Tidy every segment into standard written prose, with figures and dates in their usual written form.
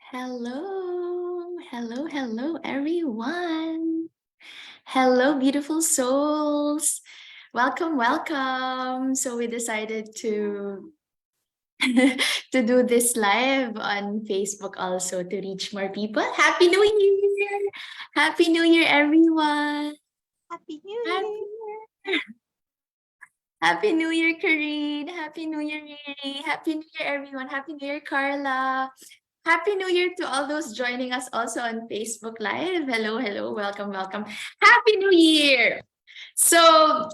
Hello, everyone. Hello, beautiful souls. Welcome. So we decided to to do this live on Facebook also to reach more people. Happy New Year! Happy New Year, everyone. Happy New Happy Year! Happy New Year, Karine. Happy New Year, Riri. Happy New Year, everyone. Happy New Year, Carla. Happy New Year to all those joining us also on Facebook Live. Hello. Welcome. Happy New Year. So,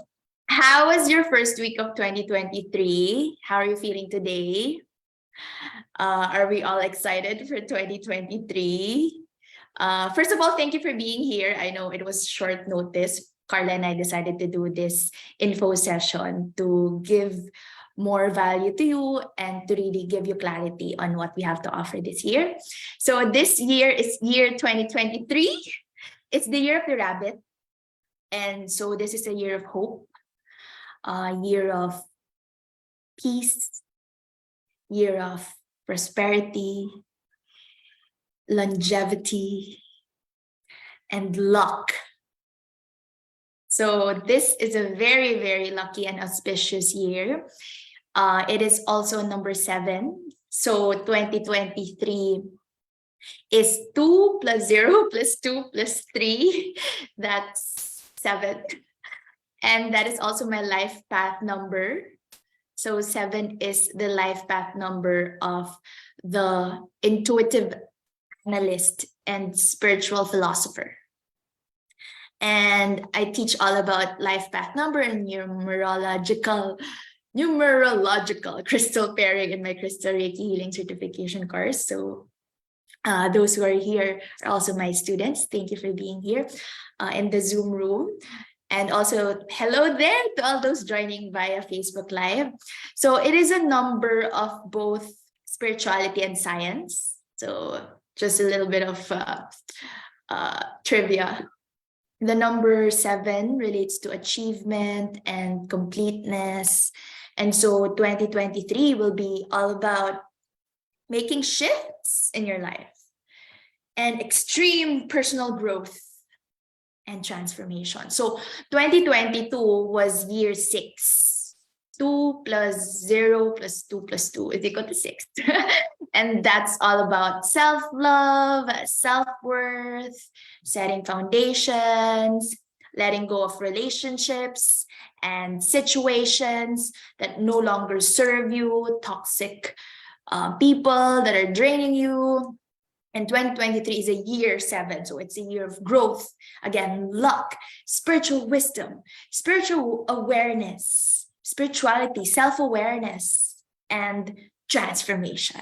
how was your first week of 2023? How are you feeling today? Are we all excited for 2023? First of all, thank you for being here. I know it was short notice. Carla and I decided to do this info session to give more value to you and to really give you clarity on what we have to offer this year. So this year is year 2023. It's the year of the rabbit. And so this is a year of hope, a year of peace, year of prosperity, longevity, and luck. So this is a very, very lucky and auspicious year. It is also number 7. So 2023 is 2 plus 0 plus 2 plus 3. That's 7. And that is also my life path number. So 7 is the life path number of the intuitive analyst and spiritual philosopher. And I teach all about life path number and numerological crystal pairing in my Crystal Reiki Healing Certification course. So those who are here are also my students. Thank you for being here in the Zoom room. And also, hello there to all those joining via Facebook Live. So it is a number of both spirituality and science. So just a little bit of trivia. The number 7 relates to achievement and completeness. And so 2023 will be all about making shifts in your life and extreme personal growth and transformation. So 2022 was year 6. 2 plus 0 plus 2 plus 2 is equal to 6. And that's all about self-love, self-worth, setting foundations, letting go of relationships and situations that no longer serve you, toxic people that are draining you. And 2023 is a year 7, so it's a year of growth. Again, luck, spiritual wisdom, spiritual awareness, spirituality, self-awareness, and transformation.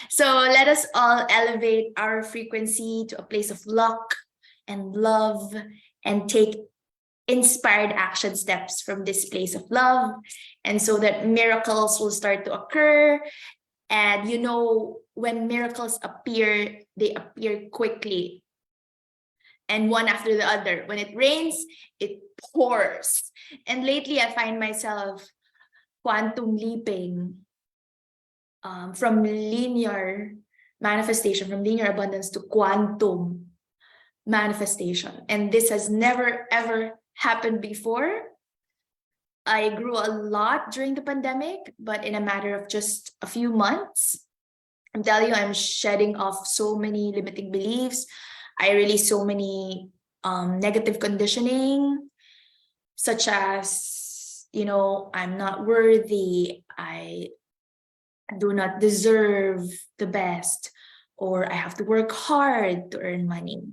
So let us all elevate our frequency to a place of luck and love and take inspired action steps from this place of love. And so that miracles will start to occur. And you know, when miracles appear, they appear quickly and one after the other. When it rains, it pours. And lately I find myself quantum leaping from linear manifestation, from linear abundance to quantum manifestation. And this has never, ever happened before. I grew a lot during the pandemic, but in a matter of just a few months, I'm telling you, I'm shedding off so many limiting beliefs. I release so many negative conditioning, such as, you know, I'm not worthy, I do not deserve the best, or I have to work hard to earn money.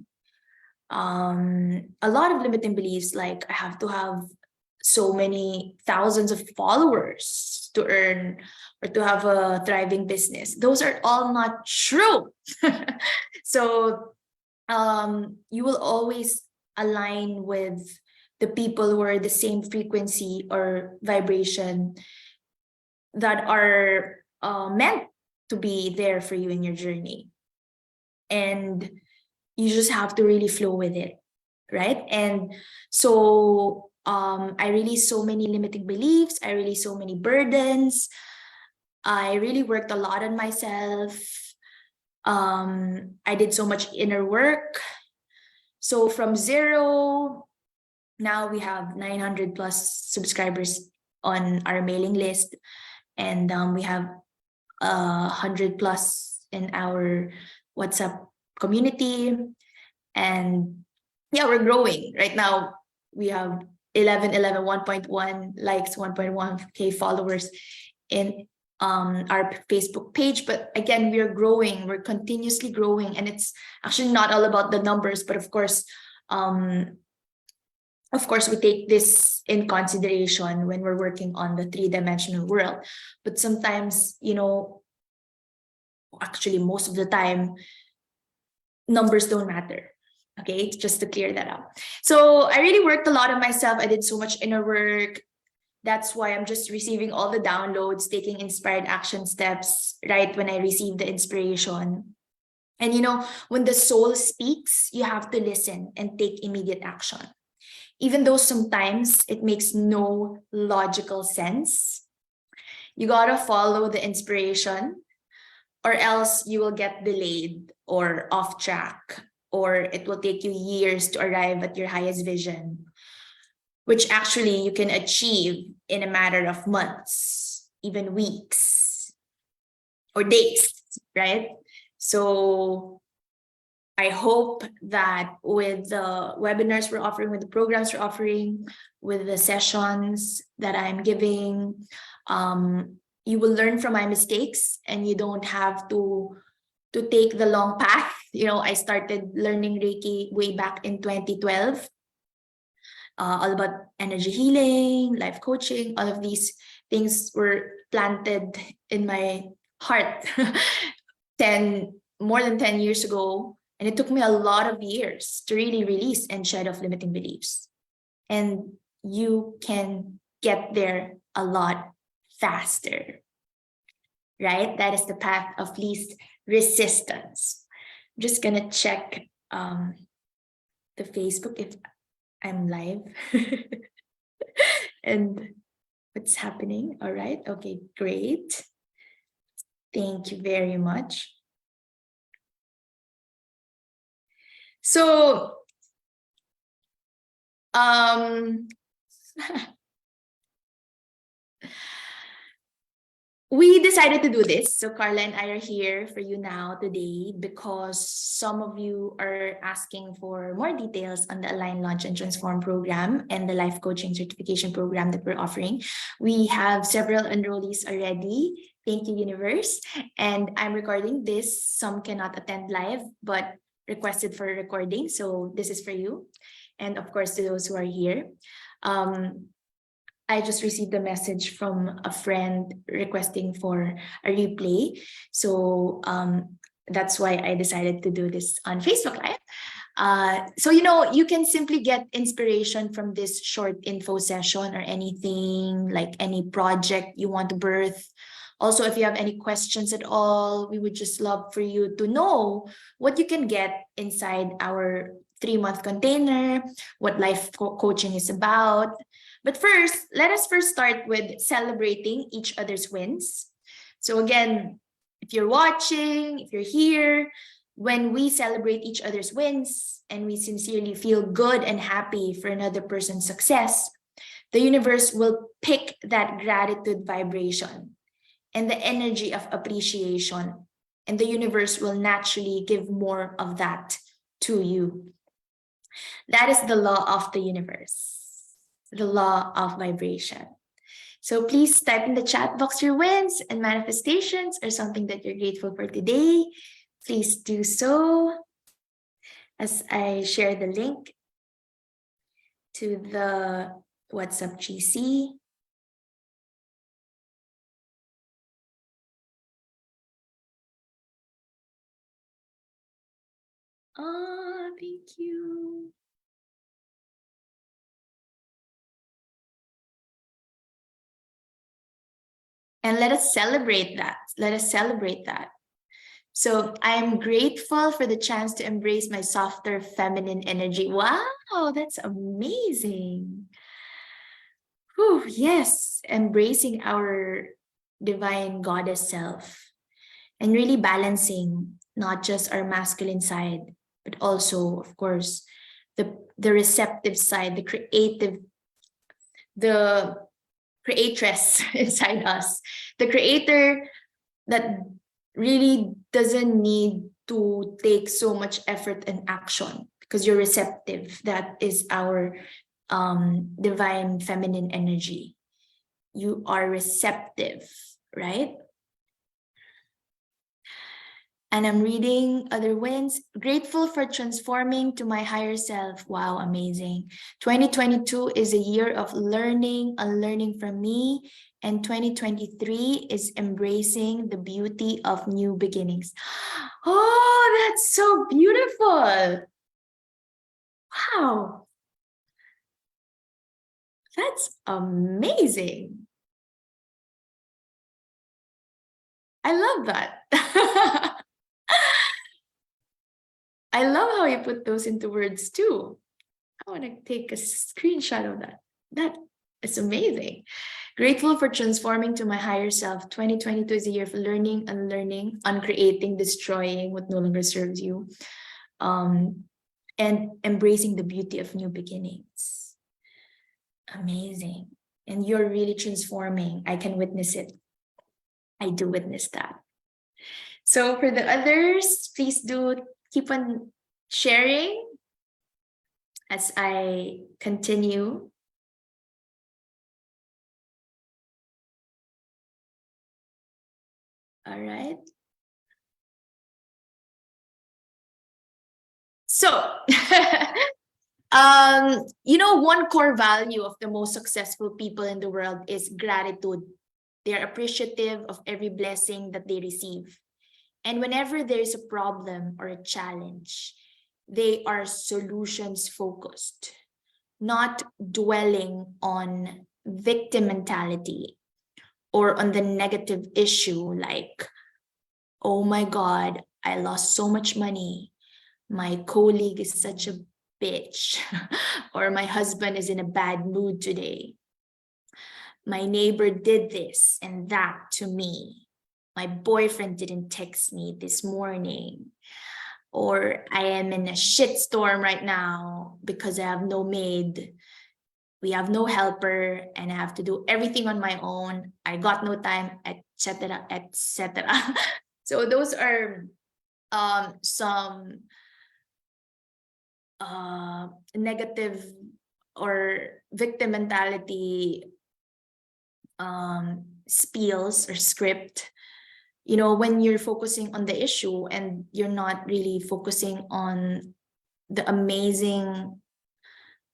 A lot of limiting beliefs, like I have to have so many thousands of followers to earn or to have a thriving business. Those are all not true. So you will always align with the people who are the same frequency or vibration that are meant to be there for you in your journey. And you just have to really flow with it, right? And so I released so many limiting beliefs. I released so many burdens. I really worked a lot on myself. I did so much inner work. So from 0, now we have 900 plus subscribers on our mailing list, and we have 100 plus in our WhatsApp community. And yeah, we're growing. Right now, we have 1.1 likes, 1.1K followers in our Facebook page. But again, we're growing, we're continuously growing. And it's actually not all about the numbers, but of course, we take this in consideration when we're working on the 3-dimensional world. But sometimes, actually most of the time, numbers don't matter. Okay, just to clear that up. So I really worked a lot on myself. I did so much inner work. That's why I'm just receiving all the downloads, taking inspired action steps right when I receive the inspiration. And when the soul speaks, you have to listen and take immediate action. Even though sometimes it makes no logical sense, you gotta follow the inspiration, or else you will get delayed or off track, or it will take you years to arrive at your highest vision, which actually you can achieve in a matter of months, even weeks or days, right? So I hope that with the webinars we're offering, with the programs we're offering, with the sessions that I'm giving, you will learn from my mistakes, and you don't have to take the long path. I started learning Reiki way back in 2012, all about energy healing, life coaching. All of these things were planted in my heart more than 10 years ago. And it took me a lot of years to really release and shed off limiting beliefs. And you can get there a lot faster, right? That is the path of least resistance. I'm just gonna check the Facebook if I'm live and what's happening. All right, okay, great. Thank you very much. So, we decided to do this. So Carla and I are here for you now today because some of you are asking for more details on the Align, Launch, and Transform program and the life coaching certification program that we're offering. We have several enrollees already. Thank you, universe. And I'm recording this. Some cannot attend live, but requested for a recording. So this is for you. And of course, to those who are here. I just received a message from a friend requesting for a replay. So that's why I decided to do this on Facebook Live. So, you can simply get inspiration from this short info session or anything, like any project you want to birth. Also, if you have any questions at all, we would just love for you to know what you can get inside our 3-month container, what life coaching is about. But first, let us start with celebrating each other's wins. So again, if you're watching, if you're here, when we celebrate each other's wins and we sincerely feel good and happy for another person's success, the universe will pick that gratitude vibration and the energy of appreciation, and the universe will naturally give more of that to you. That is the law of the universe, the law of vibration. So please type in the chat box your wins and manifestations or something that you're grateful for today. Please do so as I share the link to the WhatsApp GC. Oh, thank you. And let us celebrate that. Let us celebrate that. So I am grateful for the chance to embrace my softer feminine energy. Wow, that's amazing. Whew, yes, embracing our divine goddess self and really balancing not just our masculine side, but also, of course, the receptive side, the creatress inside us, the creator that really doesn't need to take so much effort and action because you're receptive. That is our divine feminine energy. You are receptive, right? And I'm reading other wins. Grateful for transforming to my higher self. Wow, amazing. 2022 is a year of learning, unlearning from me. And 2023 is embracing the beauty of new beginnings. Oh, that's so beautiful. Wow. That's amazing. I love that. I love how you put those into words too. I want to take a screenshot of that. That is amazing. Grateful for transforming to my higher self. 2022 is a year of learning, unlearning, uncreating, destroying what no longer serves you, and embracing the beauty of new beginnings. Amazing. And you're really transforming. I can witness it. I do witness that. So for the others, please do keep on sharing as I continue. All right. So, one core value of the most successful people in the world is gratitude. They're appreciative of every blessing that they receive. And whenever there's a problem or a challenge, they are solutions focused, not dwelling on victim mentality or on the negative issue like, oh my God, I lost so much money. My colleague is such a bitch. Or my husband is in a bad mood today. My neighbor did this and that to me. My boyfriend didn't text me this morning. Or I am in a shitstorm right now because I have no maid. We have no helper and I have to do everything on my own. I got no time, etc., etc. So those are some negative or victim mentality spiels or script, when you're focusing on the issue and you're not really focusing on the amazing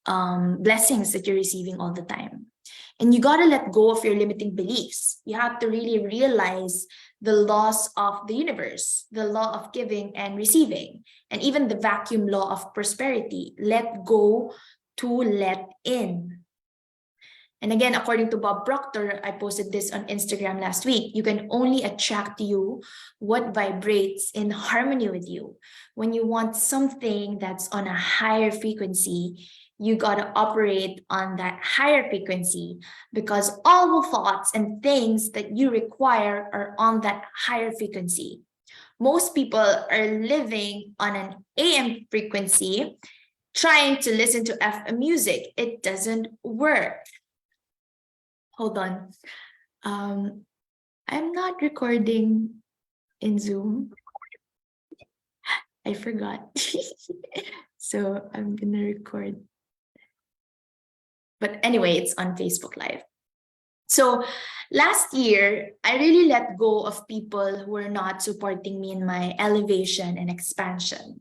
blessings that you're receiving all the time. And you got to let go of your limiting beliefs. You have to really realize the laws of the universe, the law of giving and receiving, and even the vacuum law of prosperity. Let go to let in. And again, according to Bob Proctor, I posted this on Instagram last week, you can only attract to you what vibrates in harmony with you. When you want something that's on a higher frequency, you got to operate on that higher frequency because all the thoughts and things that you require are on that higher frequency. Most people are living on an AM frequency, trying to listen to FM music. It doesn't work. Hold on. I'm not recording in Zoom. I forgot. So I'm gonna record. But anyway, it's on Facebook Live. So last year, I really let go of people who were not supporting me in my elevation and expansion.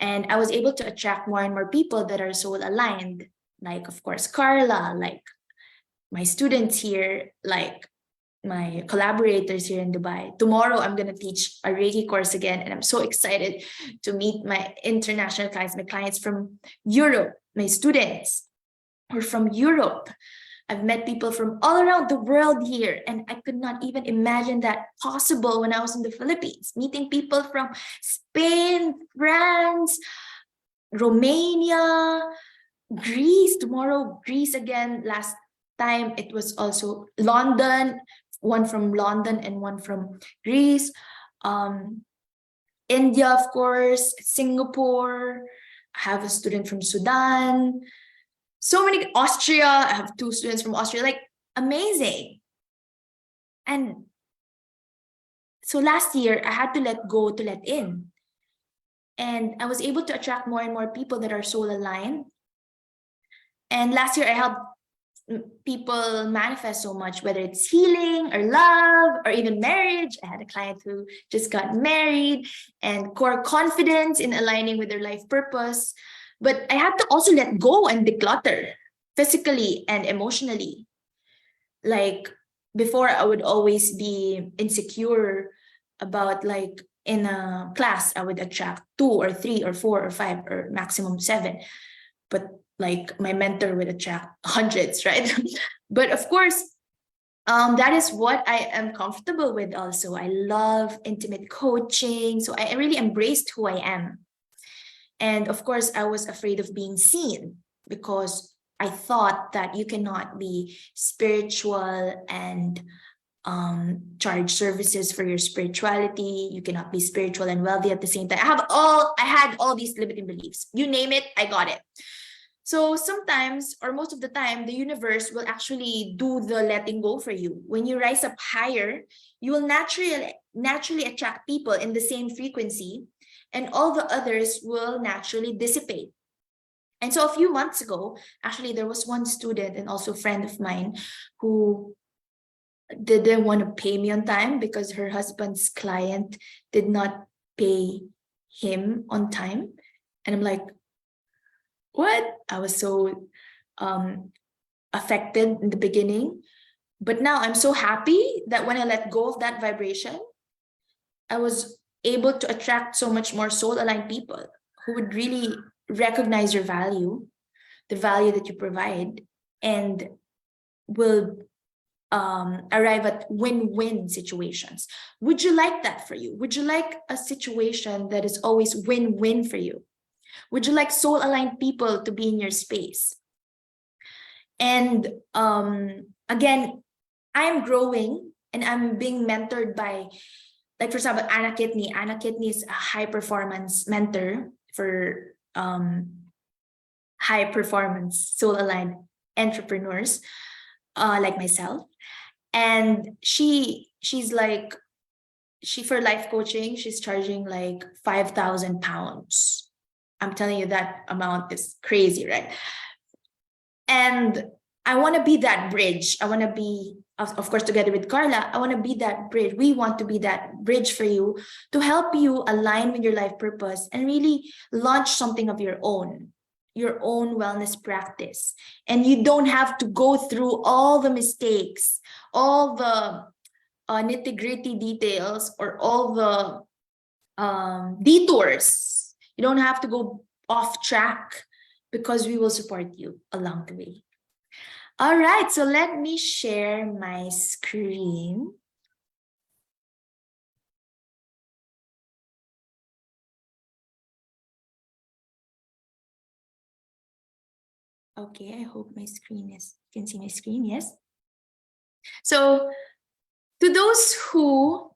And I was able to attract more and more people that are soul aligned, like, of course, Carla, like my students here, like my collaborators here in Dubai. Tomorrow, I'm going to teach a Reiki course again, and I'm so excited to meet my international clients, my clients from Europe, my students who are from Europe. I've met people from all around the world here, and I could not even imagine that possible when I was in the Philippines, meeting people from Spain, France, Romania, Greece. Tomorrow, Greece again. Last time, it was also London, one from London and one from Greece. India, of course, Singapore. I have a student from Sudan. So many, Austria. I have 2 students from Austria. Like, amazing. And so last year, I had to let go to let in. And I was able to attract more and more people that are soul aligned. And last year, I helped people manifest so much, whether it's healing or love or even marriage. I had a client who just got married, and core confidence in aligning with their life purpose. But I had to also let go and declutter physically and emotionally. Like, before, I would always be insecure about, like, in a class, I would attract 2 or 3 or 4 or 5 or maximum 7. But like, my mentor would attract hundreds, right? But of course, that is what I am comfortable with also. I love intimate coaching. So I really embraced who I am. And of course, I was afraid of being seen, because I thought that you cannot be spiritual and charge services for your spirituality. You cannot be spiritual and wealthy at the same time. I had all these limiting beliefs. You name it, I got it. So sometimes, or most of the time, the universe will actually do the letting go for you. When you rise up higher, you will naturally attract people in the same frequency, and all the others will naturally dissipate. And so a few months ago, actually, there was one student and also a friend of mine who didn't want to pay me on time because her husband's client did not pay him on time. And I'm like, what? I was so affected in the beginning. But now I'm so happy that when I let go of that vibration, I was able to attract so much more soul-aligned people who would really recognize your value, the value that you provide, and will arrive at win-win situations. Would you like that for you? Would you like a situation that is always win-win for you? Would you like soul-aligned people to be in your space? And again, I'm growing and I'm being mentored by, like, for example, Anna Kitney. Anna Kitney is a high-performance mentor for high-performance, soul-aligned entrepreneurs like myself. And she's like, for life coaching, she's charging like 5,000 pounds. I'm telling you, that amount is crazy, right? And I want to be that bridge. I want to be, of course, together with Carla, I want to be that bridge. We want to be that bridge for you to help you align with your life purpose and really launch something of your own wellness practice. And you don't have to go through all the mistakes, all the nitty-gritty details, or all the detours. You don't have to go off track, because we will support you along the way. All right, so let me share my screen. Okay, I hope my screen is, you can see my screen, yes? So to those who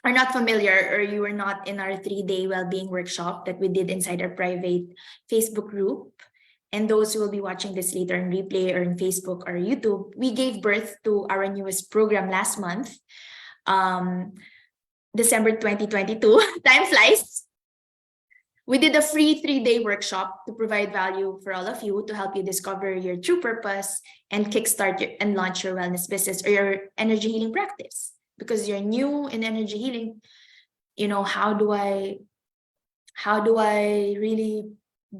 are not familiar, or you were not in our 3-day well-being workshop that we did inside our private Facebook group, and those who will be watching this later in replay or in Facebook or YouTube, we gave birth to our newest program last month, December 2022. Time flies. We did a free 3-day workshop to provide value for all of you, to help you discover your true purpose and kickstart and launch your wellness business or your energy healing practice. Because you're new in energy healing, you know, how do I really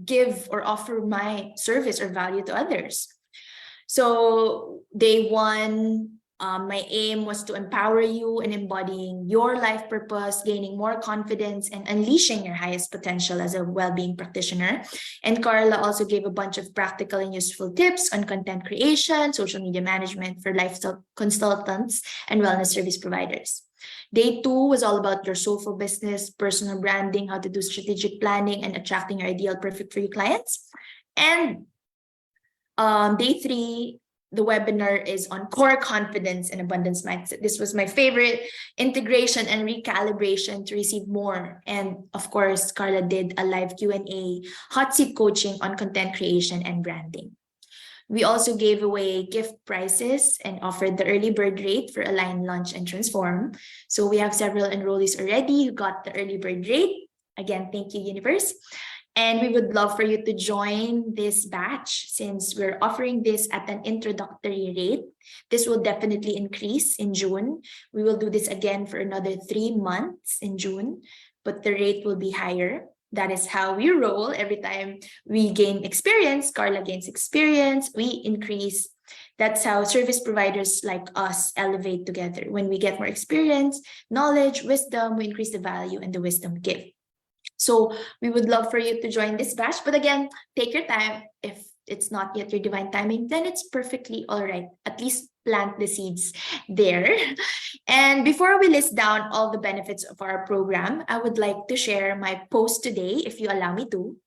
give or offer my service or value to others? So day 1, my aim was to empower you in embodying your life purpose, gaining more confidence, and unleashing your highest potential as a well-being practitioner. And Carla also gave a bunch of practical and useful tips on content creation, social media management for lifestyle consultants and wellness service providers. Day 2 was all about your soulful business, personal branding, how to do strategic planning, and attracting your ideal perfect for you clients. And day 3 the webinar is on core confidence and abundance mindset. This was my favorite, integration and recalibration to receive more. And of course, Carla did a live Q&A, hot seat coaching on content creation and branding. We also gave away gift prizes and offered the early bird rate for Align, Launch, and Transform. So we have several enrollees already who got the early bird rate. Again, thank you, Universe. And we would love for you to join this batch since we're offering this at an introductory rate. This will definitely increase in June. We will do this again for another 3 months in June, but the rate will be higher. That is how we roll. Every time we gain experience, Carla gains experience, we increase. That's how service providers like us elevate together. When we get more experience, knowledge, wisdom, we increase the value and the wisdom give. So we would love for you to join this batch. But again, take your time. If it's not yet your divine timing, then it's perfectly all right. At least plant the seeds there. And before we list down all the benefits of our program, I would like to share my post today, if you allow me to.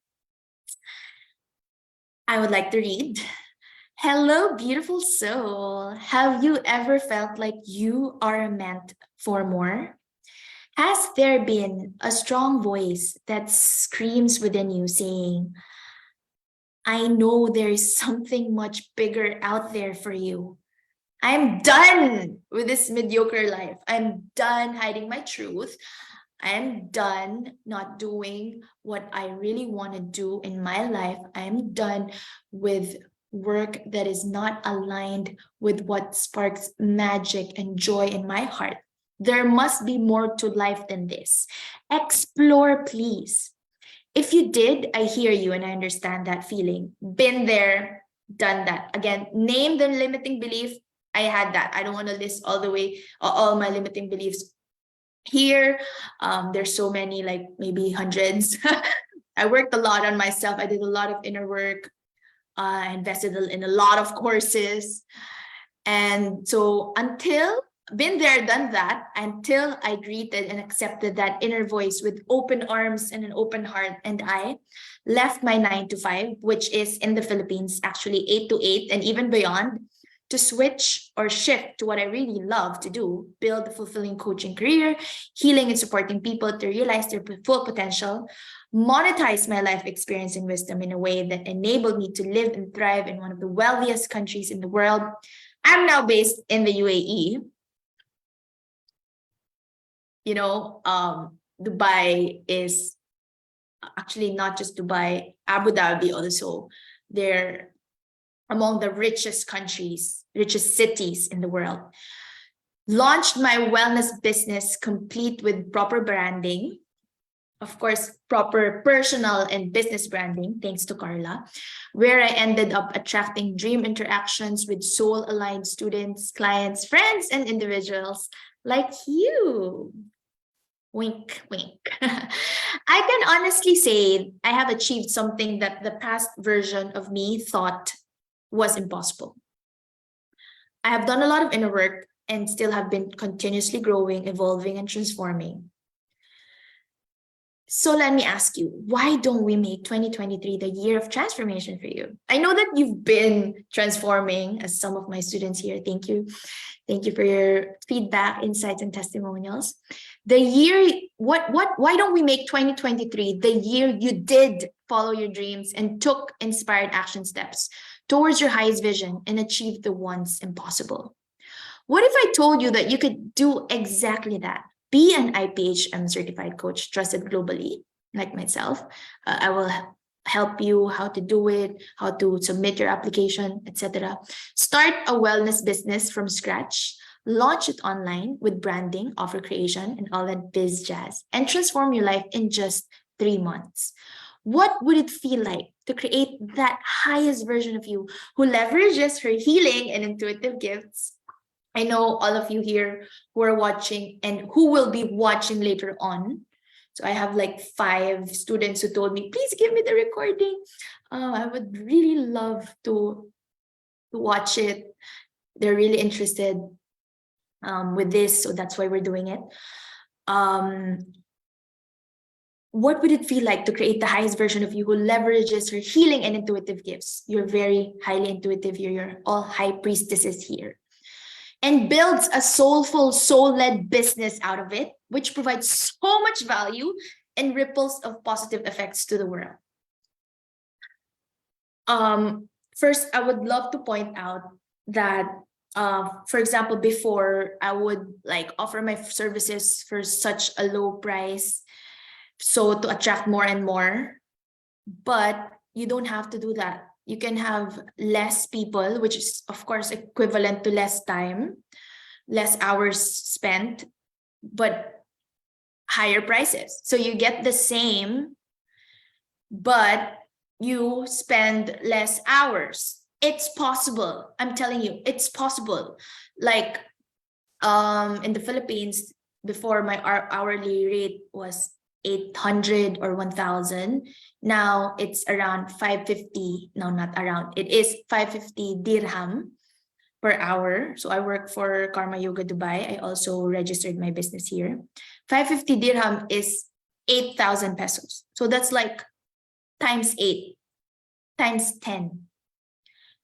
I would like to read. Hello, beautiful soul. Have you ever felt like you are meant for more? Has there been a strong voice that screams within you saying, I know there is something much bigger out there for you. I'm done with this mediocre life. I'm done hiding my truth. I'm done not doing what I really want to do in my life. I'm done with work that is not aligned with what sparks magic and joy in my heart. There must be more to life than this. Explore, please. If you did, I hear you and I understand that feeling. Been there, done that. Again, name the limiting belief. I had that. I don't want to list all my limiting beliefs here. There's so many, like maybe hundreds. I worked a lot on myself. I did a lot of inner work. I invested in a lot of courses. And so been there, done that, until I greeted and accepted that inner voice with open arms and an open heart. And I left my 9 to 5, which is in the Philippines, actually 8 to 8 and even beyond, to switch or shift to what I really love to do, build a fulfilling coaching career, healing and supporting people to realize their full potential, monetize my life experience and wisdom in a way that enabled me to live and thrive in one of the wealthiest countries in the world. I'm now based in the UAE. Dubai is actually not just Dubai, Abu Dhabi also. They're among the richest countries, richest cities in the world. Launched my wellness business complete with proper branding. Of course, proper personal and business branding, thanks to Carla, where I ended up attracting dream interactions with soul-aligned students, clients, friends, and individuals like you. Wink, wink. I can honestly say I have achieved something that the past version of me thought was impossible. I have done a lot of inner work and still have been continuously growing, evolving, and transforming. So let me ask you, why don't we make 2023 the year of transformation for you? I know that you've been transforming, as some of my students here. Thank you. Thank you for your feedback, insights, and testimonials. Why don't we make 2023 the year you did follow your dreams and took inspired action steps towards your highest vision and achieved the once impossible? What if I told you that you could do exactly that? Be an IPHM certified coach, trusted globally, like myself. I will help you how to do it, how to submit your application, etc. Start a wellness business from scratch, launch it online with branding, offer creation, and all that biz jazz, and transform your life in just 3 months. What would it feel like to create that highest version of you who leverages her healing and intuitive gifts? I know all of you here who are watching and who will be watching later on. So I have like 5 students who told me, please give me the recording. I would really love to watch it. They're really interested with this, so that's why we're doing it. what would it feel like to create the highest version of you who leverages her healing and intuitive gifts? You're very highly intuitive here. You're all high priestesses here. And builds a soulful, soul-led business out of it, which provides so much value and ripples of positive effects to the world. First, I would love to point out that, for example, before I would like offer my services for such a low price, so to attract more and more, but you don't have to do that. You can have less people, which is of course equivalent to less time, less hours spent, but higher prices. So you get the same, but you spend less hours. It's possible. I'm telling you, it's possible. Like in the Philippines, before my hourly rate was 800 or 1,000. Now it's around 550. No, not around. It is 550 dirham per hour. So I work for Karma Yoga Dubai. I also registered my business here. 550 dirham is 8,000 pesos. So that's like times 8, times 10.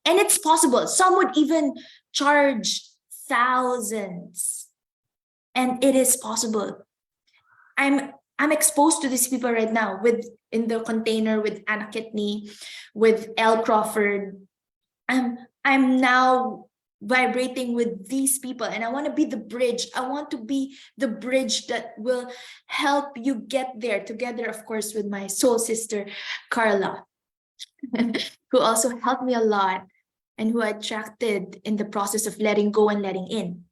And it's possible. Some would even charge thousands. And it is possible. I'm exposed to these people right now with in the container with Anna Kitney, with Elle Crawford. I'm now vibrating with these people, and I want to be the bridge. I want to be the bridge that will help you get there together, of course, with my soul sister, Carla, who also helped me a lot and who I attracted in the process of letting go and letting in.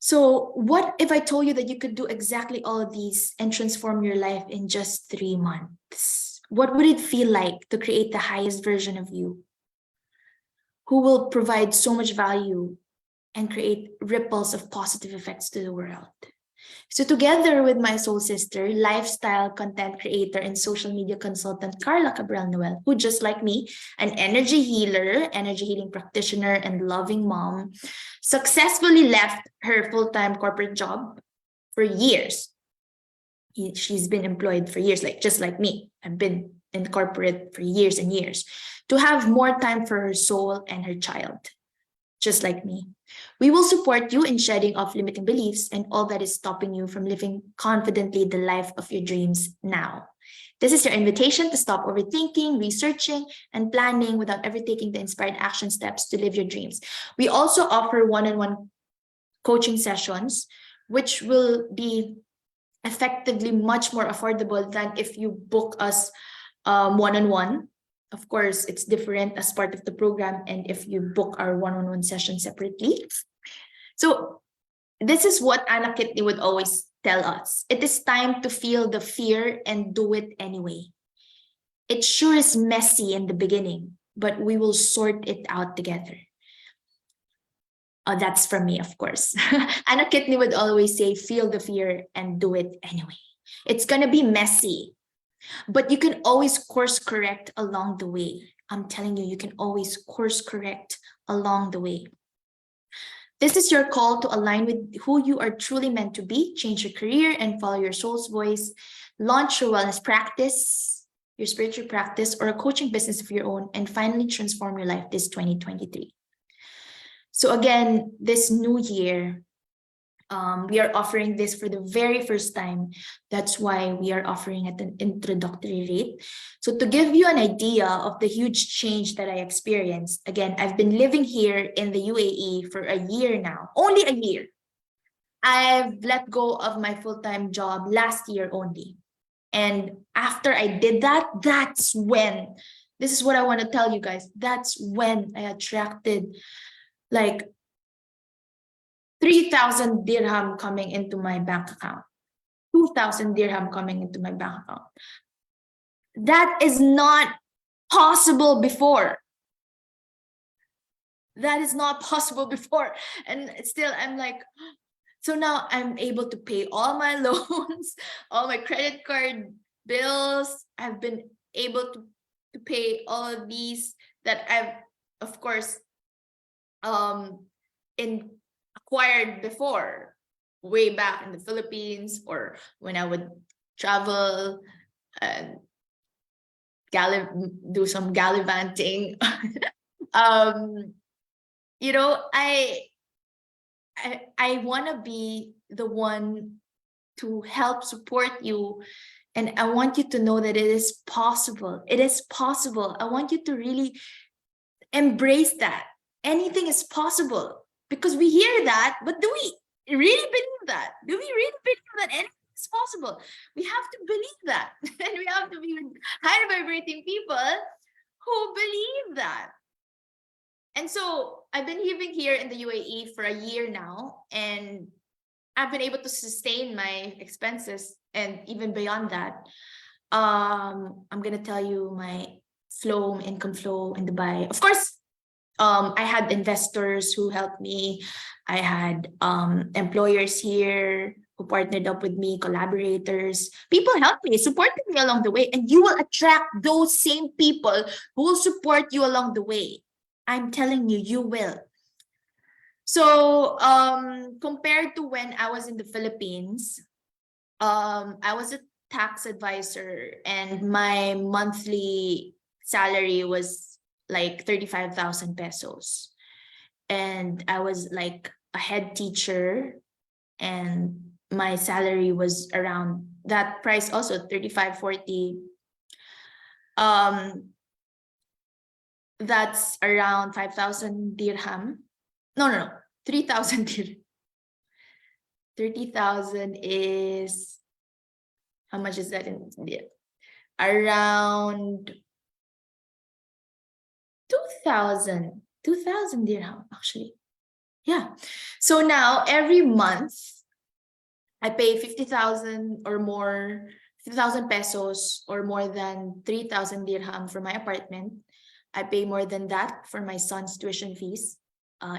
So what if I told you that you could do exactly all of these and transform your life in just 3 months? What would it feel like to create the highest version of you who will provide so much value and create ripples of positive effects to the world? So together with my soul sister, lifestyle content creator and social media consultant, Carla Cabral-Noel, who just like me, an energy healer, energy healing practitioner, and loving mom, successfully left her full-time corporate job for years. She's been employed for years, like just like me. I've been in corporate for years and years to have more time for her soul and her child, just like me. We will support you in shedding off limiting beliefs and all that is stopping you from living confidently the life of your dreams now. This is your invitation to stop overthinking, researching, and planning without ever taking the inspired action steps to live your dreams. We also offer one-on-one coaching sessions, which will be effectively much more affordable than if you book us one-on-one. Of course, it's different as part of the program and if you book our one-on-one session separately. So this is what Anna Kitney would always tell us. It is time to feel the fear and do it anyway. It sure is messy in the beginning, but we will sort it out together. Oh, that's from me, of course. Anna Kitney would always say, feel the fear and do it anyway. It's going to be messy, but you can always course correct along the way. I'm telling you, you can always course correct along the way. This is your call to align with who you are truly meant to be, change your career and follow your soul's voice, launch your wellness practice, your spiritual practice, or a coaching business of your own, and finally transform your life this 2023. So again, this new year, we are offering this for the very first time. That's why we are offering at an introductory rate. So to give you an idea of the huge change that I experienced, again, I've been living here in the UAE for a year now, only a year. I've let go of my full-time job last year only. And after I did that, that's when, this is what I want to tell you guys, that's when I attracted like 3,000 dirham coming into my bank account, 2,000 dirham coming into my bank account. That is not possible before. That is not possible before. And still, I'm like, so now I'm able to pay all my loans, all my credit card bills. I've been able to pay all of these that I've, of course, acquired before, way back in the Philippines, or when I would travel, and do some gallivanting. You know, I want to be the one to help support you. And I want you to know that it is possible. It is possible. I want you to really embrace that. Anything is possible, because we hear that, but do we really believe that? Do we really believe that anything is possible? We have to believe that. And we have to be with high vibrating people who believe that. And so I've been living here in the UAE for a year now, and I've been able to sustain my expenses, and even beyond that. I'm gonna tell you my income flow in Dubai. Of course, I had investors who helped me. I had employers here who partnered up with me, collaborators. People helped me, supported me along the way, and you will attract those same people who will support you along the way. I'm telling you, you will. So compared to when I was in the Philippines, I was a tax advisor, and my monthly salary was like 35,000 pesos. And I was like a head teacher, and my salary was around that price also, 35, 40. That's around 5,000 dirham. No, 3,000 dirham. 30,000 is, how much is that in India? Around 2,000 dirham, actually. Yeah. So now every month I pay 50,000 or more, 50,000 pesos or more than 3,000 dirham for my apartment. I pay more than that for my son's tuition fees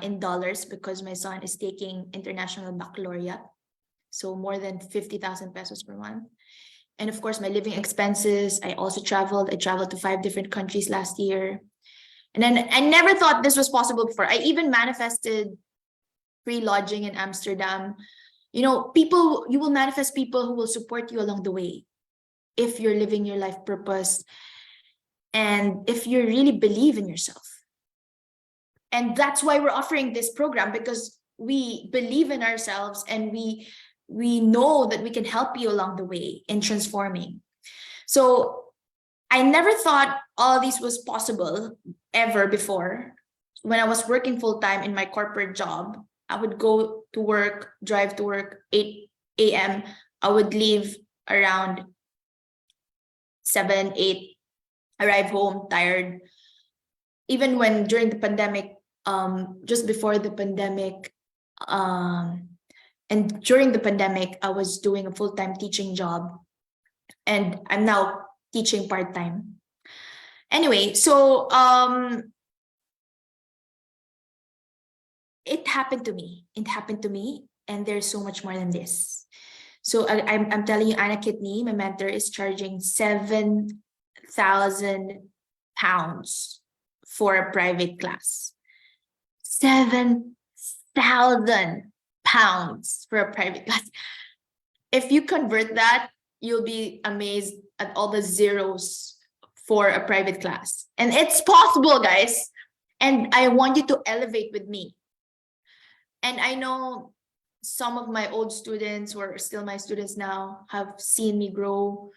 in dollars, because my son is taking international baccalaureate. So more than 50,000 pesos per month. And of course, my living expenses. I also traveled. I traveled to 5 different countries last year. And then I never thought this was possible before. I even manifested free lodging in Amsterdam. You know, you will manifest people who will support you along the way if you're living your life purpose and if you really believe in yourself. And that's why we're offering this program, because we believe in ourselves, and we know that we can help you along the way in transforming. So I never thought all this was possible ever before. When I was working full-time in my corporate job, I would go to work, drive to work 8 a.m. I would leave around 7, 8, arrive home tired. Even when during the pandemic, just before the pandemic, and during the pandemic, I was doing a full-time teaching job, and I'm now teaching part-time. Anyway, so it happened to me. It happened to me, and there's so much more than this. So I'm telling you, Anna Kidney, my mentor, is charging 7,000 pounds for a private class. 7,000 pounds for a private class. If you convert that, you'll be amazed at all the zeros for a private class. And it's possible, guys. And I want you to elevate with me. And I know some of my old students, who are still my students now, have seen me grow.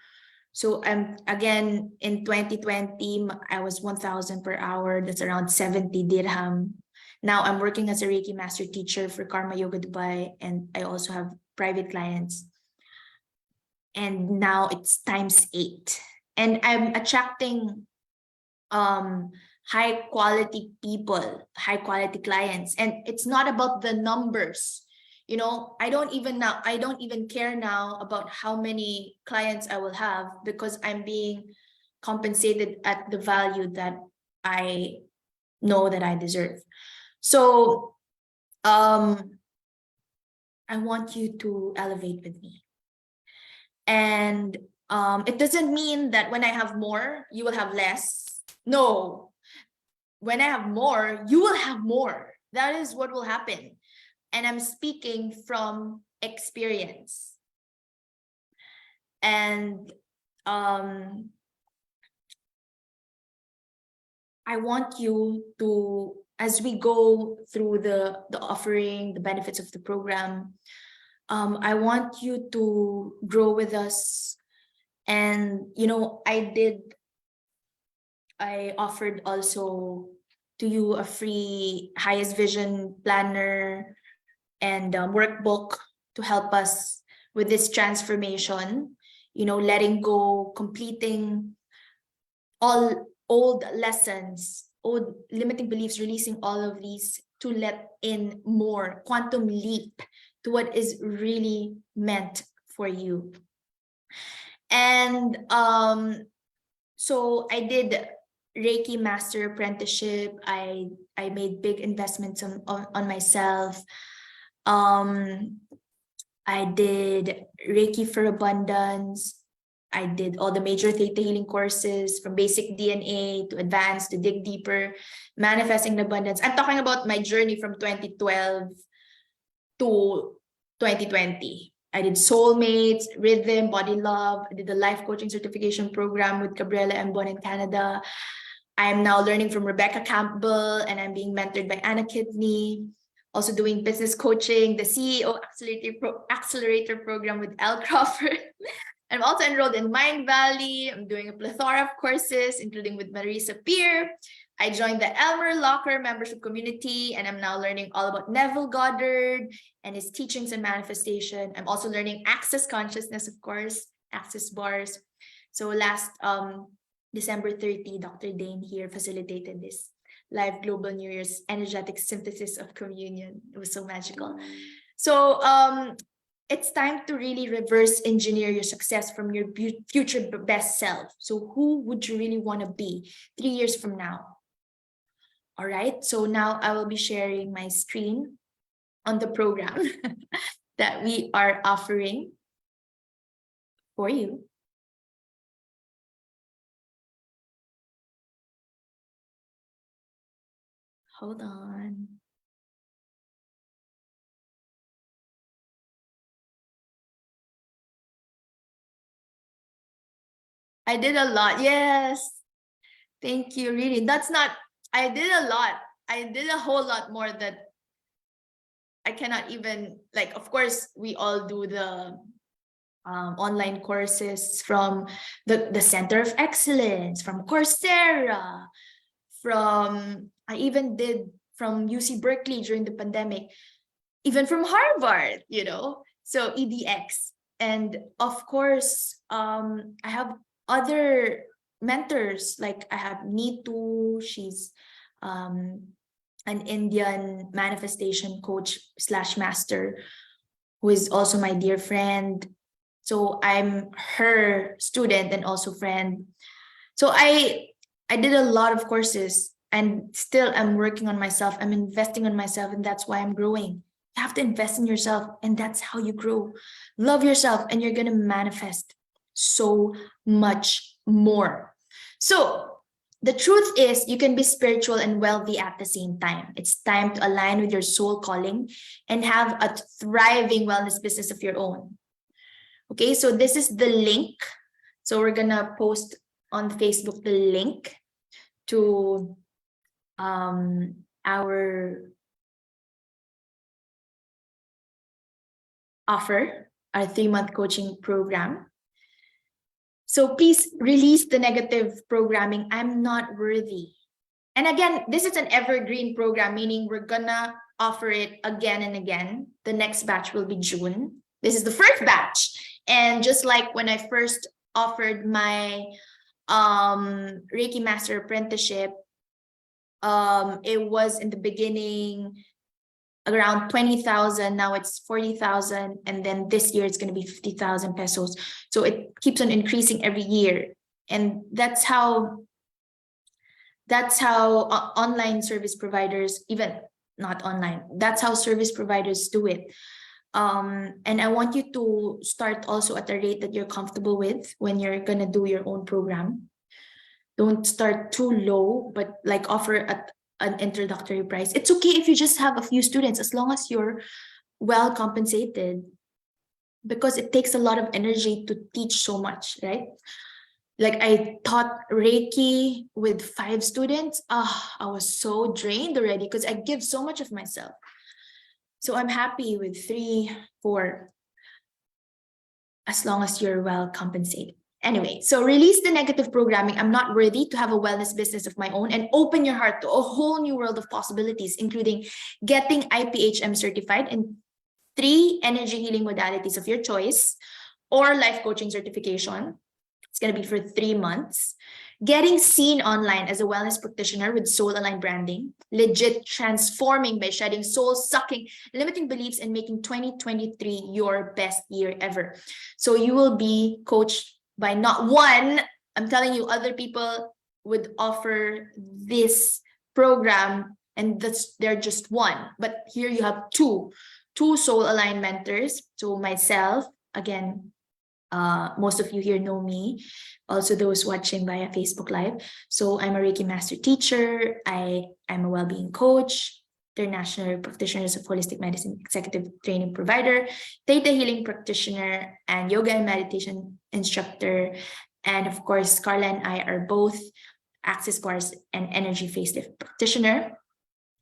So again, in 2020, I was 1,000 per hour. That's around 70 dirham. Now I'm working as a Reiki master teacher for Karma Yoga Dubai, and I also have private clients. And now it's ×8. And I'm attracting high quality people, high quality clients. And it's not about the numbers. You know, I don't even care now about how many clients I will have, because I'm being compensated at the value that I know that I deserve. So I want you to elevate with me. And it doesn't mean that when I have more, you will have less. No, when I have more, you will have more. That is what will happen. And I'm speaking from experience. And I want you to, as we go through the offering, the benefits of the program, I want you to grow with us. And, you know, I offered also to you a free highest vision planner and workbook to help us with this transformation, you know, letting go, completing all old lessons, old limiting beliefs, releasing all of these to let in more quantum leap to what is really meant for you. And so I did Reiki Master Apprenticeship. I made big investments on myself. I did Reiki for Abundance. I did all the major theta healing courses, from basic DNA to advanced to dig deeper, manifesting abundance. I'm talking about my journey from 2012 to 2020. I did Soulmates, Rhythm, Body Love. I did the life coaching certification program with Gabriela Embon in Canada. I'm now learning from Rebecca Campbell, and I'm being mentored by Anna Kidney. Also doing business coaching, the CEO Accelerator program with L. Crawford. I'm also enrolled in Mind Valley. I'm doing a plethora of courses, including with Marisa Peer. I joined the Elmer Locker membership community, and I'm now learning all about Neville Goddard and his teachings and manifestation. I'm also learning Access Consciousness, of course, Access Bars. So last December 30, Dr. Dane here facilitated this live global New Year's energetic synthesis of communion. It was so magical. So it's time to really reverse engineer your success from your future best self. So who would you really want to be 3 years from now? All right, so now I will be sharing my screen on the program that we are offering for you. Hold on. I did a lot. Yes. Thank you. Really. That's not, I did a lot. I did a whole lot more that I cannot even, like, of course, we all do the online courses from the Center of Excellence, from Coursera, from, I even did from UC Berkeley during the pandemic, even from Harvard, you know, so EDX. And of course, I have other mentors, like I have Neetu, she's an Indian manifestation coach / master, who is also my dear friend. So I'm her student and also friend. So I did a lot of courses, and still I'm working on myself. I'm investing on myself, and that's why I'm growing. You have to invest in yourself, and that's how you grow. Love yourself, and you're going to manifest so much more. So the truth is, you can be spiritual and wealthy at the same time. It's time to align with your soul calling and have a thriving wellness business of your own. Okay, so this is the link. So we're going to post on Facebook the link to our offer, our 3-month coaching program. So please release the negative programming. I'm not worthy. And again, this is an evergreen program, meaning we're gonna offer it again and again. The next batch will be June. This is the first batch. And just like when I first offered my Reiki Master Apprenticeship, it was in the beginning around 20,000. Now it's 40,000. And then this year it's going to be 50,000 pesos. So it keeps on increasing every year. And that's how online service providers, even not online, that's how service providers do it. And I want you to start also at a rate that you're comfortable with when you're going to do your own program. Don't start too low, but like offer at an introductory price. It's okay if you just have a few students, as long as you're well compensated. because it takes a lot of energy to teach so much, right? Like I taught Reiki with 5 students. I was so drained already because I give so much of myself. So I'm happy with 3, 4, as long as you're well compensated. Anyway, so release the negative programming. I'm not worthy to have a wellness business of my own, and open your heart to a whole new world of possibilities, including getting IPHM certified in 3 energy healing modalities of your choice, or life coaching certification. It's going to be for 3 months. Getting seen online as a wellness practitioner with soul-aligned branding, legit transforming by shedding soul-sucking limiting beliefs and making 2023 your best year ever. So you will be coached by not one, I'm telling you, other people would offer this program and they're just one. But here you have two soul-aligned mentors. So myself, again, most of you here know me, also those watching via Facebook Live. So I'm a Reiki master teacher. I'm a well-being coach, international practitioners of holistic medicine executive training provider, theta healing practitioner, and yoga and meditation instructor. And of course, Carla and I are both Access Bars and energy facelift practitioner.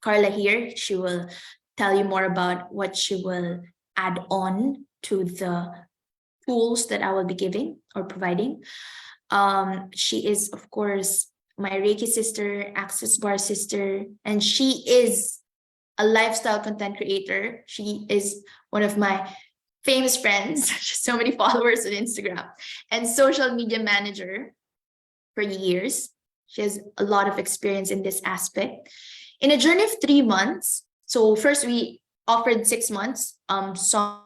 Carla here, she will tell you more about what she will add on to the tools that I will be giving or providing. She is, of course, my Reiki sister, Access Bar sister, and she is a lifestyle content creator. She is one of my famous friends. She has so many followers on Instagram, and social media manager for years. She has a lot of experience in this aspect. In a journey of 3 months, so first we offered 6 months, some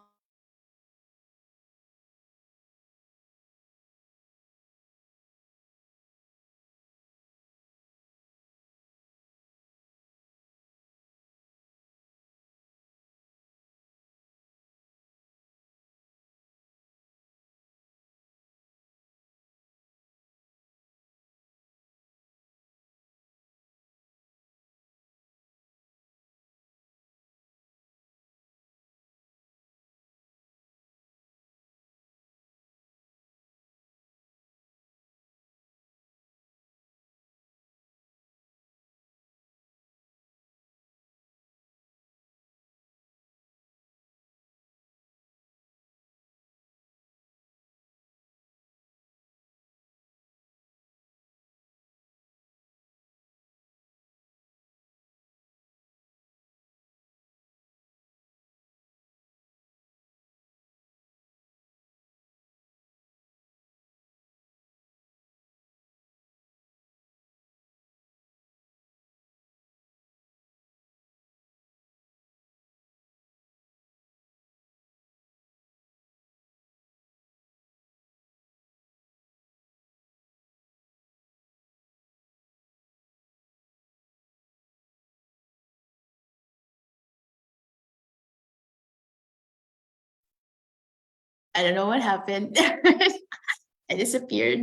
I don't know what happened. I disappeared.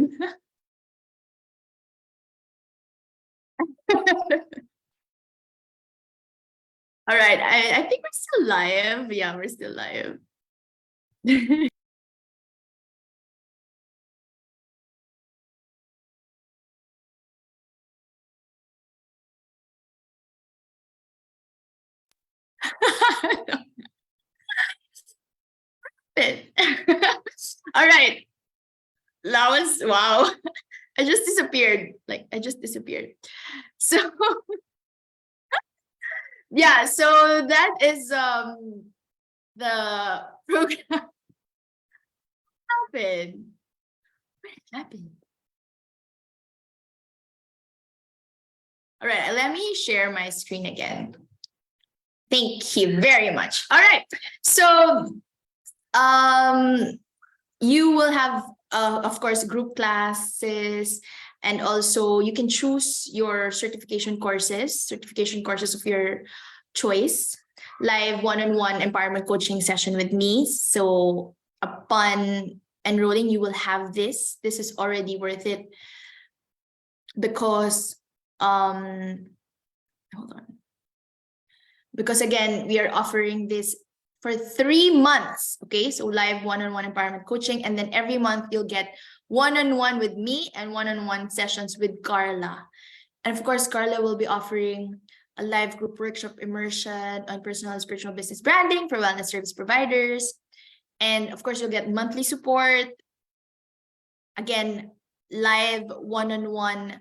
All right, I think we're still live. Yeah, we're still live. All right, that was wow. I just disappeared. Like I just disappeared. So yeah, so that is the program. Happened. What happened? All right, let me share my screen again. Thank you very much. All right, so you will have, of course, group classes, and also you can choose your certification courses of your choice, live one-on-one empowerment coaching session with me. So upon enrolling, you will have this. This is already worth it because, hold on. Because again, we are offering this for 3 months. Okay, so live one-on-one empowerment coaching, and then every month you'll get one-on-one with me and one-on-one sessions with Carla. And of course, Carla will be offering a live group workshop immersion on personal and spiritual business branding for wellness service providers. And of course, you'll get monthly support. Again, live one-on-one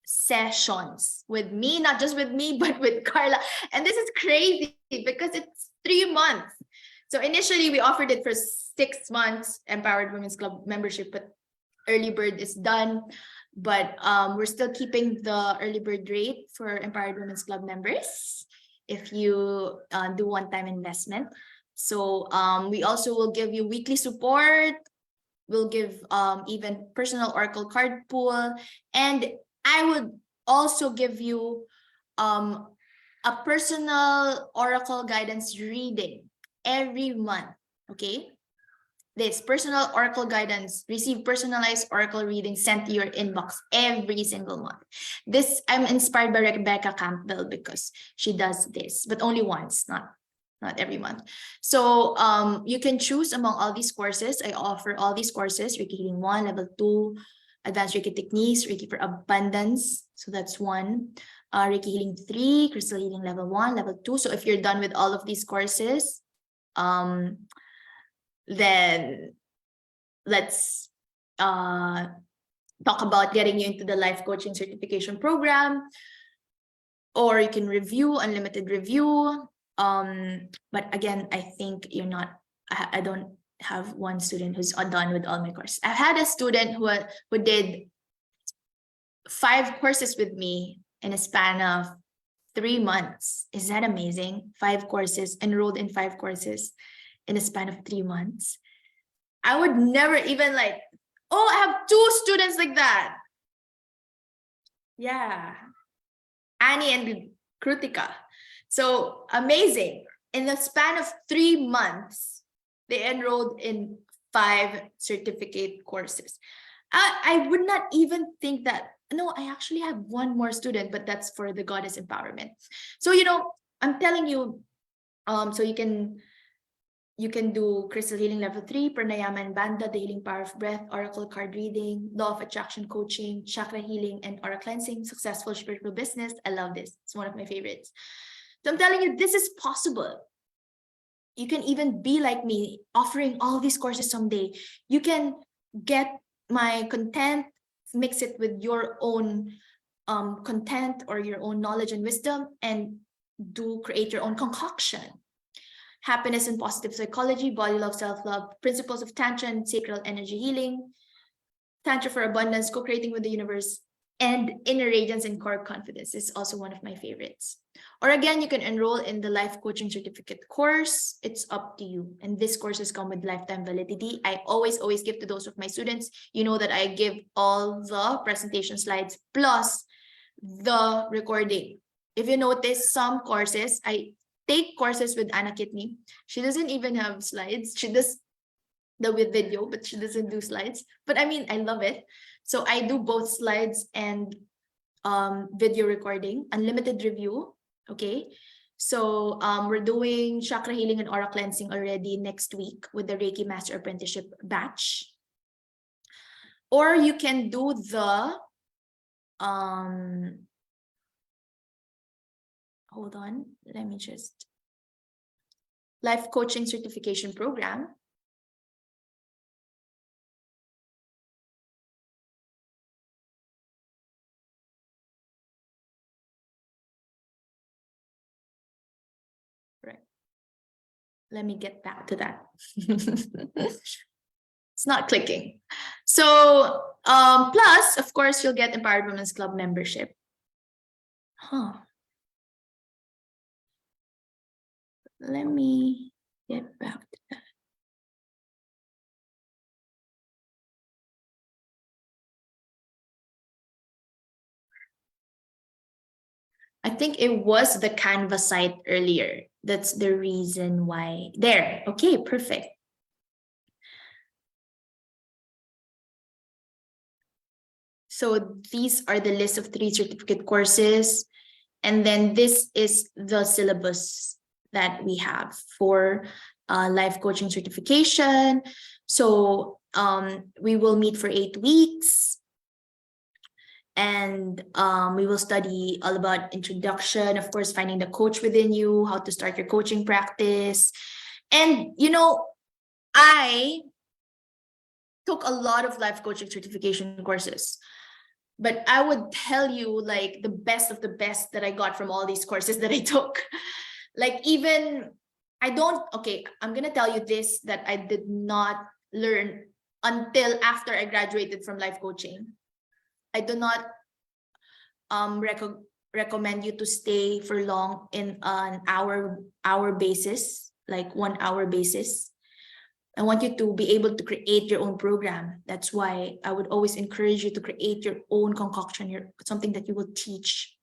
sessions with me, not just with me, but with Carla. And this is crazy because it's 3 months. So initially we offered it for 6 months, Empowered Women's Club membership, but early bird is done. But we're still keeping the early bird rate for Empowered Women's Club members if you do one-time investment. So we also will give you weekly support. We'll give even personal Oracle card pool. And I would also give you a personal Oracle guidance reading every month, okay? This personal Oracle guidance, receive personalized Oracle reading sent to your inbox every single month. This, I'm inspired by Rebecca Campbell because she does this, but only once, not every month. So you can choose among all these courses. I offer all these courses: Reiki Healing 1, Level 2, Advanced Reiki Techniques, Reiki for Abundance. So that's 1. Reiki Healing 3, Crystal Healing Level 1, Level 2. So if you're done with all of these courses, then let's talk about getting you into the life coaching certification program, or you can review, unlimited review. But again, I think you're not, I don't have one student who's done with all my courses. I've had a student who did 5 courses with me in a span of 3 months. Is that amazing? 5 courses, enrolled in 5 courses in a span of 3 months. I would never even like, oh, I have 2 students like that. Yeah. Annie and Krutika. So amazing. In the span of 3 months, they enrolled in 5 certificate courses. I would not even think that. No, I actually have 1 more student, but that's for the Goddess Empowerment. So, you know, I'm telling you, so you can do Crystal Healing Level 3, Pranayama and Bandha, the healing power of breath, Oracle card reading, Law of Attraction coaching, chakra healing, and aura cleansing, successful spiritual business. I love this. It's one of my favorites. So I'm telling you, this is possible. You can even be like me, offering all these courses someday. You can get my content, mix it with your own content or your own knowledge and wisdom, and create your own concoction. Happiness and positive psychology, body love, self-love, principles of Tantra and sacral energy healing, Tantra for abundance, co-creating with the universe, and inner radiance and core confidence is also one of my favorites. Or again, you can enroll in the life coaching certificate course. It's up to you. And this courses come with lifetime validity. I always give to those of my students. You know that I give all the presentation slides plus the recording. If you notice, some courses, I take courses with Anna Kitney. She doesn't even have slides. She does with video, but she doesn't do slides. But I mean, I love it. So I do both slides and video recording, unlimited review. Okay. So we're doing chakra healing and aura cleansing already next week with the Reiki Master Apprenticeship batch. Or you can do the hold on, let me just, life coaching certification program. Right. Let me get back to that. It's not clicking. So plus, of course, you'll get Empowered Women's Club membership. Let me get back to that. I think it was the Canva site earlier. That's the reason why. There. Okay, perfect. So these are the list of 3 certificate courses. And then this is the syllabus that we have for life coaching certification. So we will meet for 8 weeks. And we will study all about introduction, of course, finding the coach within you, how to start your coaching practice. And, you know, I took a lot of life coaching certification courses, but I would tell you like the best of the best that I got from all these courses that I took. Like even, I'm going to tell you this, that I did not learn until after I graduated from life coaching. I do not recommend you to stay for long in an hour basis, like 1 hour basis. I want you to be able to create your own program. That's why I would always encourage you to create your own concoction, something that you will teach,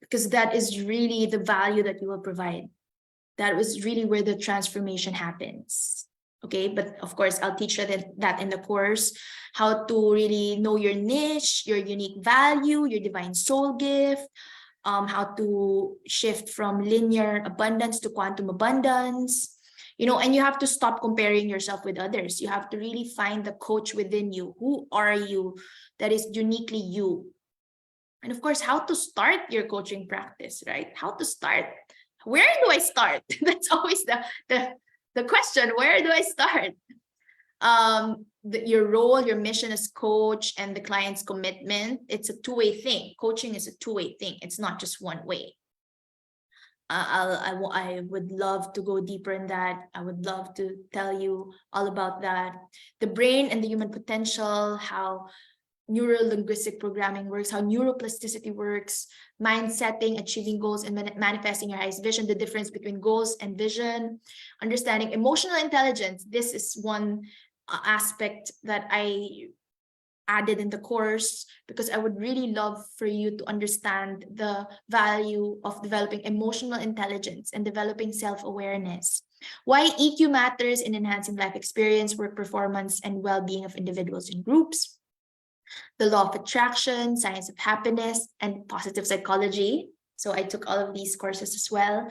because that is really the value that you will provide. That is really where the transformation happens. Okay, but of course, I'll teach you that in the course, how to really know your niche, your unique value, your divine soul gift, how to shift from linear abundance to quantum abundance. You know, and you have to stop comparing yourself with others. You have to really find the coach within you. Who are you that is uniquely you? And of course, how to start your coaching practice, right? How to start. Where do I start? That's always the question. Where do I start? Your role, your mission as coach, and the client's commitment, it's a two-way thing. Coaching is a two-way thing. It's not just one way. I would love to go deeper in that. I would love to tell you all about that. The brain and the human potential, how neuro-linguistic programming works, how neuroplasticity works, mind setting, achieving goals, and manifesting your highest vision, the difference between goals and vision, understanding emotional intelligence. This is one aspect that I added in the course, because I would really love for you to understand the value of developing emotional intelligence and developing self-awareness. Why EQ matters in enhancing life experience, work performance, and well-being of individuals and groups. The law of attraction, science of happiness, and positive psychology. So I took all of these courses as well.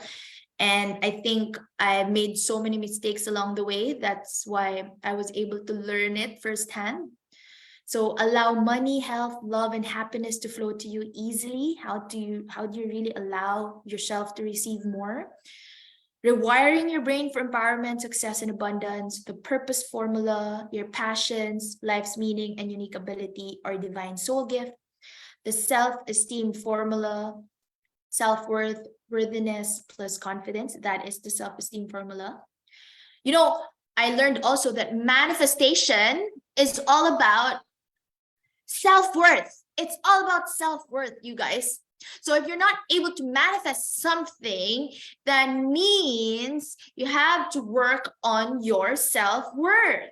And I think I made so many mistakes along the way. That's why I was able to learn it firsthand. So allow money, health, love, and happiness to flow to you easily. How do you really allow yourself to receive more? Rewiring your brain for empowerment, success, and abundance. The purpose formula, your passions, life's meaning, and unique ability or divine soul gift. The self-esteem formula, self-worth, worthiness plus confidence. That is the self-esteem formula. You know, I learned also that manifestation is all about self-worth. It's all about self-worth, you guys. So if you're not able to manifest something, that means you have to work on your self-worth.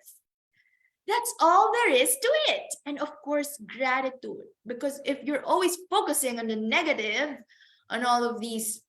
That's all there is to it. And of course, gratitude. Because if you're always focusing on the negative, on all of these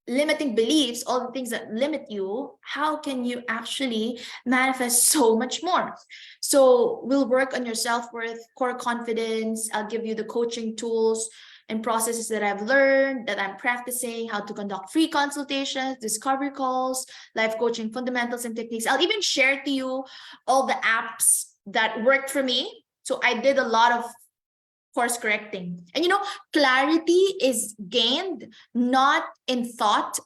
limiting beliefs, all the things that limit you, how can you actually manifest so much more? So we'll work on your self-worth, core confidence. I'll give you the coaching tools and processes that I've learned, that I'm practicing, how to conduct free consultations, discovery calls, life coaching fundamentals and techniques. I'll even share to you all the apps that worked for me. So I did a lot of course correcting. And you know, clarity is gained not in thought,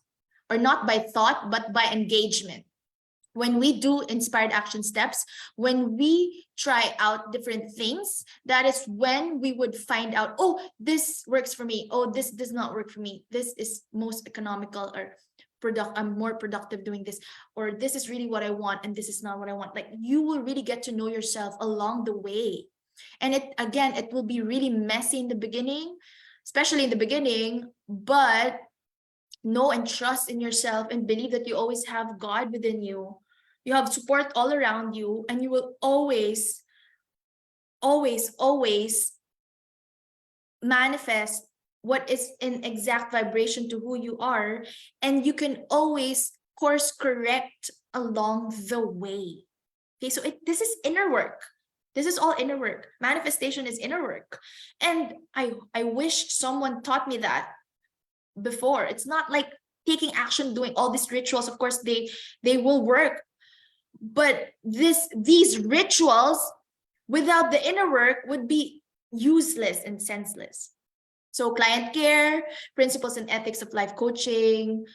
or not by thought, but by engagement. When we do inspired action steps, when we try out different things, that is when we would find out, oh, this works for me. Oh, this does not work for me. This is most economical, or I'm more productive doing this, or this is really what I want and this is not what I want. Like, you will really get to know yourself along the way. And it will be really messy in the beginning, especially in the beginning, but know and trust in yourself and believe that you always have God within you. You have support all around you, and you will always, always, always manifest what is in exact vibration to who you are. And you can always course correct along the way. Okay, so this is inner work. This is all inner work. Manifestation is inner work. And I wish someone taught me that before. It's not like taking action, doing all these rituals, of course, they will work. But these rituals without the inner work would be useless and senseless. So client care, principles and ethics of life coaching,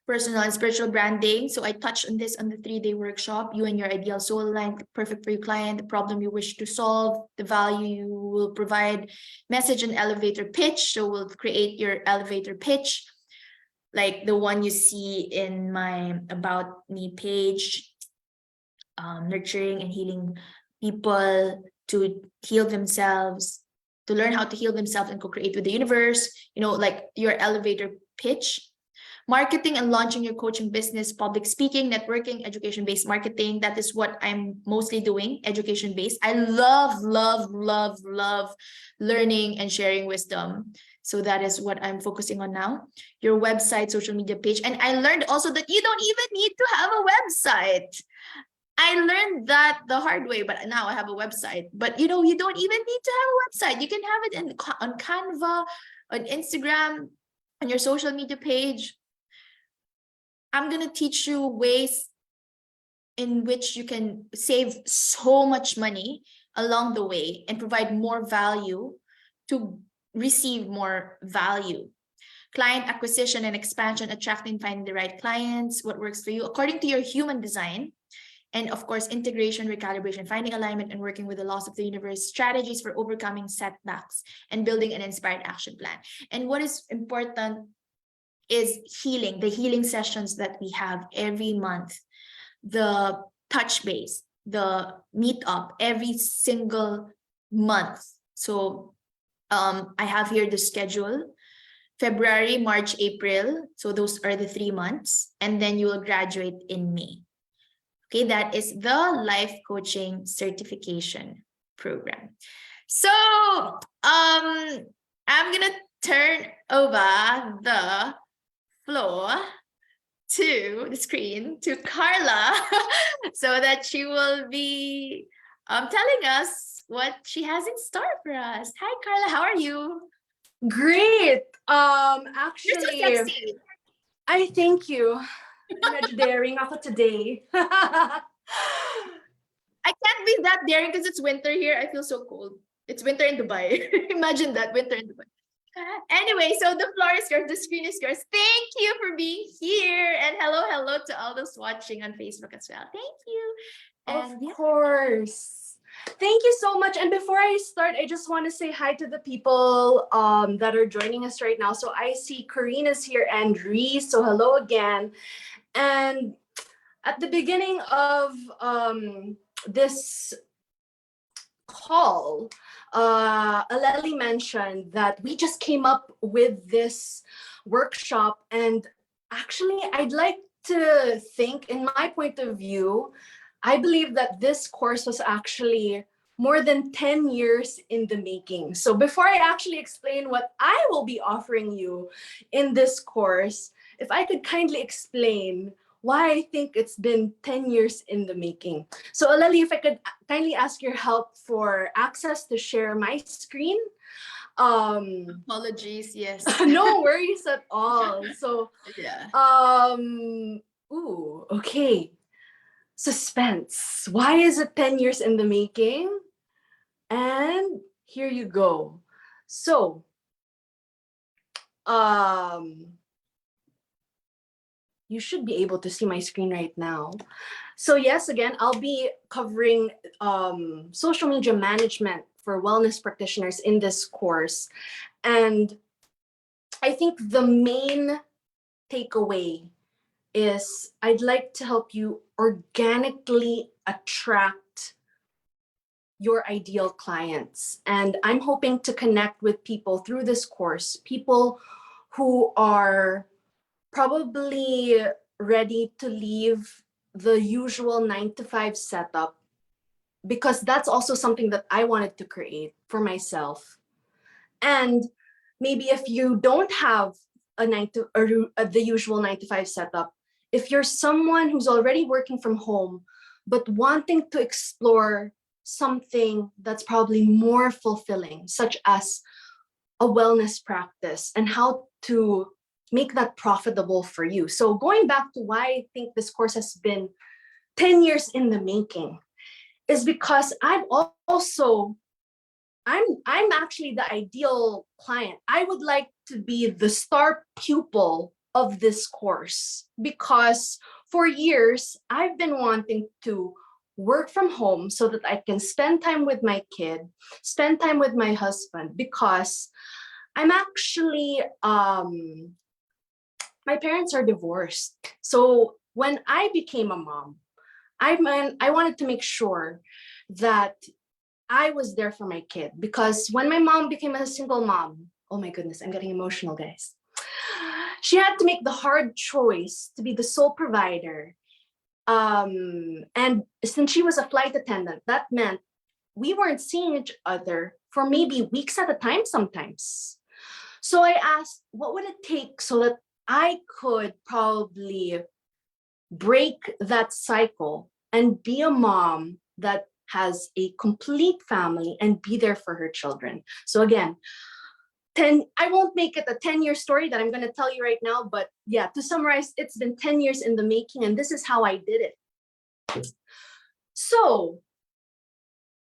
personal and spiritual branding. So I touched on this on the 3-day workshop. You and your ideal soul line, perfect for your client, the problem you wish to solve, the value you will provide, message and elevator pitch. So we'll create your elevator pitch, like the one you see in my About Me page, nurturing and healing people to heal themselves, to learn how to heal themselves and co-create with the universe, like your elevator pitch. Marketing and launching your coaching business, public speaking, networking, education-based marketing. That is what I'm mostly doing, education-based. I love learning and sharing wisdom. So that is what I'm focusing on now. Your website, social media page. And I learned also that you don't even need to have a website. I learned that the hard way, but now I have a website. But you don't even need to have a website. You can have it on Canva, on Instagram, on your social media page. I'm going to teach you ways in which you can save so much money along the way and provide more value to receive more value. Client acquisition and expansion, attracting, finding the right clients, what works for you according to your human design. And of course, integration, recalibration, finding alignment and working with the laws of the universe, strategies for overcoming setbacks and building an inspired action plan. And what is important is healing, the healing sessions that we have every month, the touch base, the meetup every single month. So I have here the schedule, February, March, April. So those are the 3 months. And then you will graduate in May. Okay, that is the life coaching certification program. So I'm gonna turn over the floor to the screen to Carla so that she will be telling us what she has in store for us. Hi, Carla, how are you? Great. You're Actually, so sexy. I thank you. Medyo daring ako today. I can't be that daring because it's winter here. I feel so cold. It's winter in Dubai. Imagine that, winter in Dubai. Anyway, so the floor is yours, the screen is yours. Thank you for being here. And hello to all those watching on Facebook as well. Thank you. Of course. Thank you so much. And before I start, I just want to say hi to the people that are joining us right now. So I see Karina's here and Reese. So hello again. And at the beginning of this call, Aleli mentioned that we just came up with this workshop. And actually, I'd like to think, in my point of view, I believe that this course was actually more than 10 years in the making. So before I actually explain what I will be offering you in this course, if I could kindly explain why I think it's been 10 years in the making. So Aleli, if I could kindly ask your help for access to share my screen. Apologies, yes. No worries at all. So yeah. Ooh, okay. Suspense. Why is it 10 years in the making? And here you go. So, you should be able to see my screen right now. So yes, again, I'll be covering social media management for wellness practitioners in this course. And I think the main takeaway is I'd like to help you organically attract your ideal clients. And I'm hoping to connect with people through this course, people who are probably ready to leave the usual 9-to-5 setup, because that's also something that I wanted to create for myself. And maybe if you don't have the usual 9-to-5 setup, if you're someone who's already working from home, but wanting to explore something that's probably more fulfilling, such as a wellness practice and how to make that profitable for you. So going back to why I think this course has been 10 years in the making is because I'm actually the ideal client. I would like to be the star pupil of this course because for years I've been wanting to work from home so that I can spend time with my kid, spend time with my husband, because I'm actually my parents are divorced. So when I became a mom, I wanted to make sure that I was there for my kid, because when my mom became a single mom, oh my goodness, I'm getting emotional, guys. She had to make the hard choice to be the sole provider. And since she was a flight attendant, that meant we weren't seeing each other for maybe weeks at a time sometimes. So I asked, what would it take so that I could probably break that cycle and be a mom that has a complete family and be there for her children. So again, I won't make it a 10-year story that I'm going to tell you right now, but yeah, to summarize, it's been 10 years in the making, and this is how I did it. So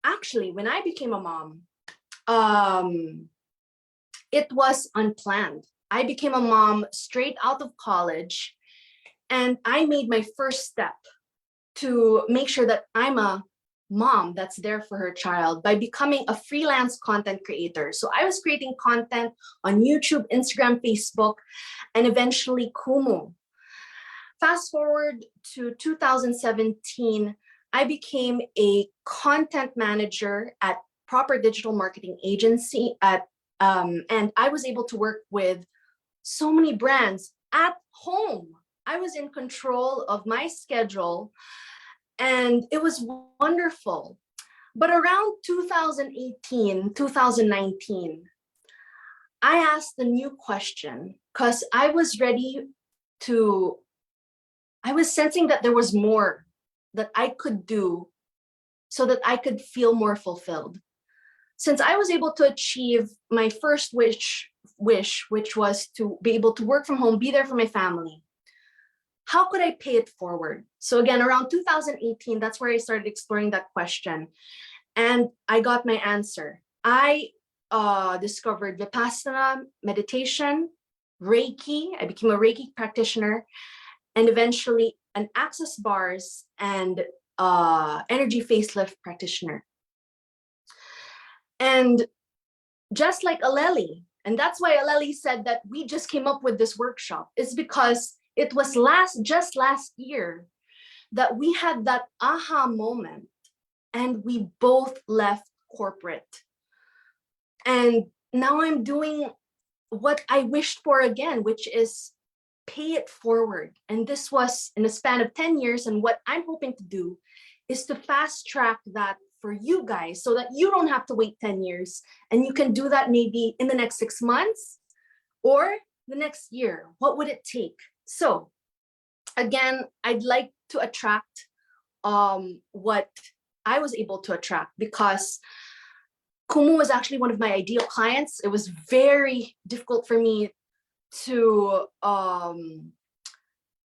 actually, when I became a mom, it was unplanned. I became a mom straight out of college, and I made my first step to make sure that I'm a mom that's there for her child by becoming a freelance content creator. So I was creating content on YouTube, Instagram, Facebook, and eventually Kumu. Fast forward to 2017, I became a content manager at Proper Digital Marketing Agency and I was able to work with so many brands at home. I was in control of my schedule, and it was wonderful. But around 2018, 2019, I asked a new question because I was sensing that there was more that I could do so that I could feel more fulfilled. Since I was able to achieve my first wish, which was to be able to work from home, be there for my family, how could I pay it forward? So again, around 2018, that's where I started exploring that question. And I got my answer. I discovered Vipassana meditation, Reiki. I became a Reiki practitioner, and eventually an Access Bars and energy facelift practitioner. And just like Aleli, and that's why Aleli said that we just came up with this workshop, is because it was just last year that we had that aha moment and we both left corporate. And now I'm doing what I wished for again, which is pay it forward. And this was in a span of 10 years. And what I'm hoping to do is to fast track that for you guys so that you don't have to wait 10 years and you can do that maybe in the next 6 months or the next year. What would it take? So again, I'd like to attract what I was able to attract, because Kumu was actually one of my ideal clients. It was very difficult for me to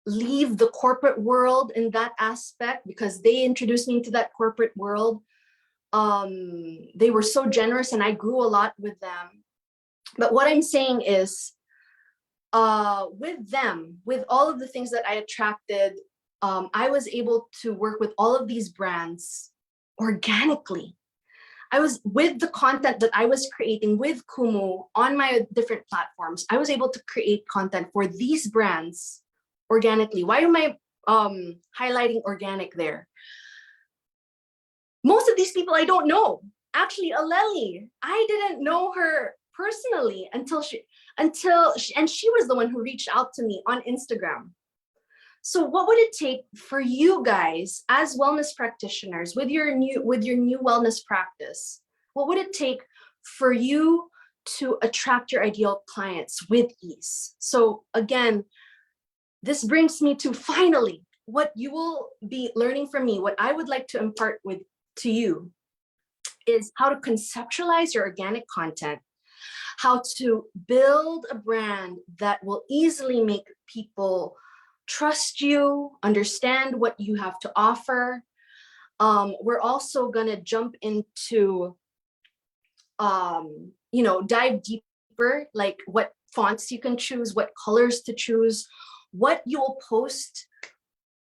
leave the corporate world in that aspect, because they introduced me into that corporate world. They were so generous and I grew a lot with them. But what I'm saying is, with them, with all of the things that I attracted, I was able to work with all of these brands organically. I was with the content that I was creating with Kumu on my different platforms. I was able to create content for these brands organically. Why am I highlighting organic there? Most of these people I don't know. Actually, Aleli, I didn't know her personally until she was the one who reached out to me on Instagram. So what would it take for you guys as wellness practitioners with your new wellness practice? What would it take for you to attract your ideal clients with ease? So again, this brings me to finally what you will be learning from me. What I would like to impart to you is how to conceptualize your organic content, how to build a brand that will easily make people trust you, understand what you have to offer. We're also gonna jump into, dive deeper, like what fonts you can choose, what colors to choose, what you'll post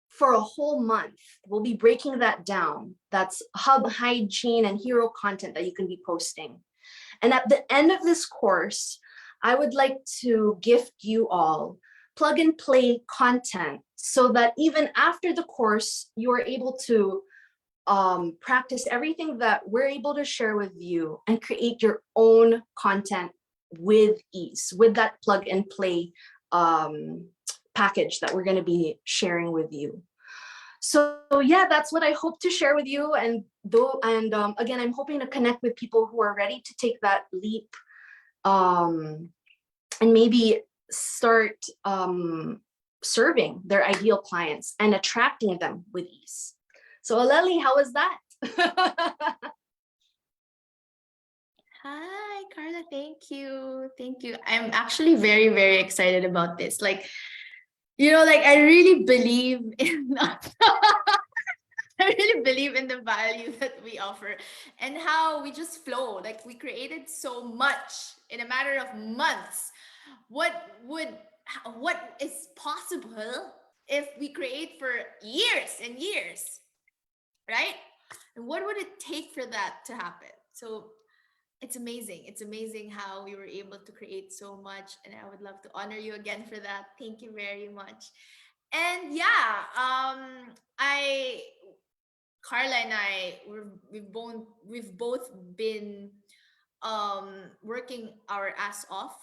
for a whole month. We'll be breaking that down. That's hub, hygiene, and hero content that you can be posting. And at the end of this course, I would like to gift you all plug and play content so that even after the course, you are able to practice everything that we're able to share with you and create your own content with ease, with that plug and play package that we're going to be sharing with you. So yeah, that's what I hope to share with you. And again, I'm hoping to connect with people who are ready to take that leap, and maybe start serving their ideal clients and attracting them with ease. So Aleli, how was that? Hi, Carla. Thank you. Thank you. I'm actually very, very excited about this. Like, I really believe in I really believe in the value that we offer and how we just flow. Like, we created so much in a matter of months. What is possible if we create for years and years, right? And what would it take for that to happen? So it's amazing. It's amazing how we were able to create so much, and I would love to honor you again for that. Thank you very much. And yeah, Carla and I, we've both been working our ass off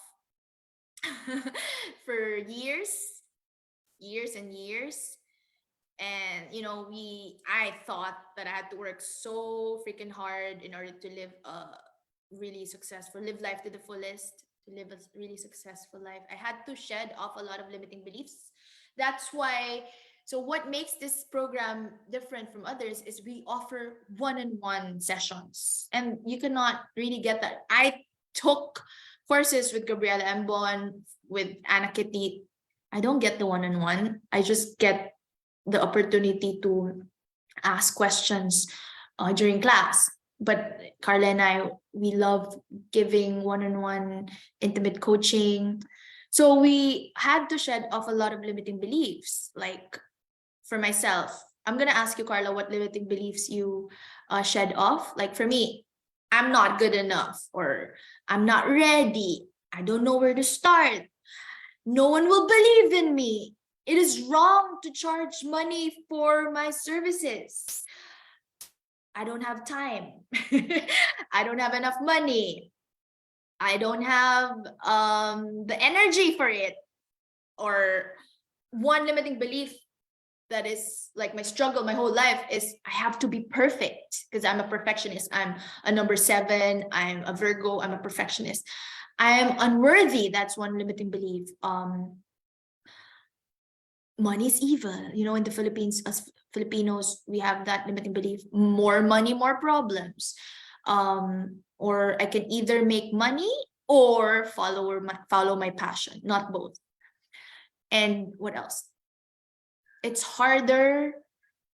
for years and years. And I thought that I had to work so freaking hard in order to live life to the fullest, to live a really successful life. I had to shed off a lot of limiting beliefs. That's why, so what makes this program different from others is we offer one-on-one sessions, and you cannot really get that. I took courses with Gabriela Embon, with Anna Kitty. I don't get the one-on-one. I just get the opportunity to ask questions during class. But Carla and I, we love giving one-on-one intimate coaching. So we had to shed off a lot of limiting beliefs. Like, for myself, I'm going to ask you, Carla, what limiting beliefs you shed off. Like, for me, I'm not good enough, or I'm not ready. I don't know where to start. No one will believe in me. It is wrong to charge money for my services. I don't have time. I don't have enough money. I don't have the energy for it. Or one limiting belief that is like my struggle my whole life is I have to be perfect because I'm a perfectionist. I'm a number 7. I'm a Virgo. I'm a perfectionist. I am unworthy. That's one limiting belief. Money is evil. In the Philippines, as Filipinos, we have that limiting belief. More money, more problems. Or I can either make money or follow my passion, not both. And what else? It's harder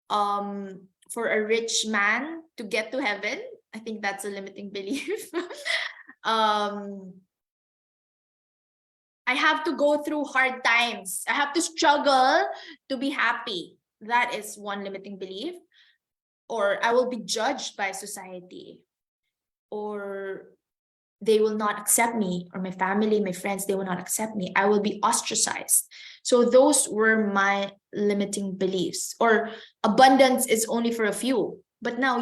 for a rich man to get to heaven. I think that's a limiting belief. I have to go through hard times. I have to struggle to be happy. That is one limiting belief. Or I will be judged by society. Or they will not accept me, or my family, my friends, they will not accept me. I will be ostracized. So those were my limiting beliefs. Or abundance is only for a few. But now,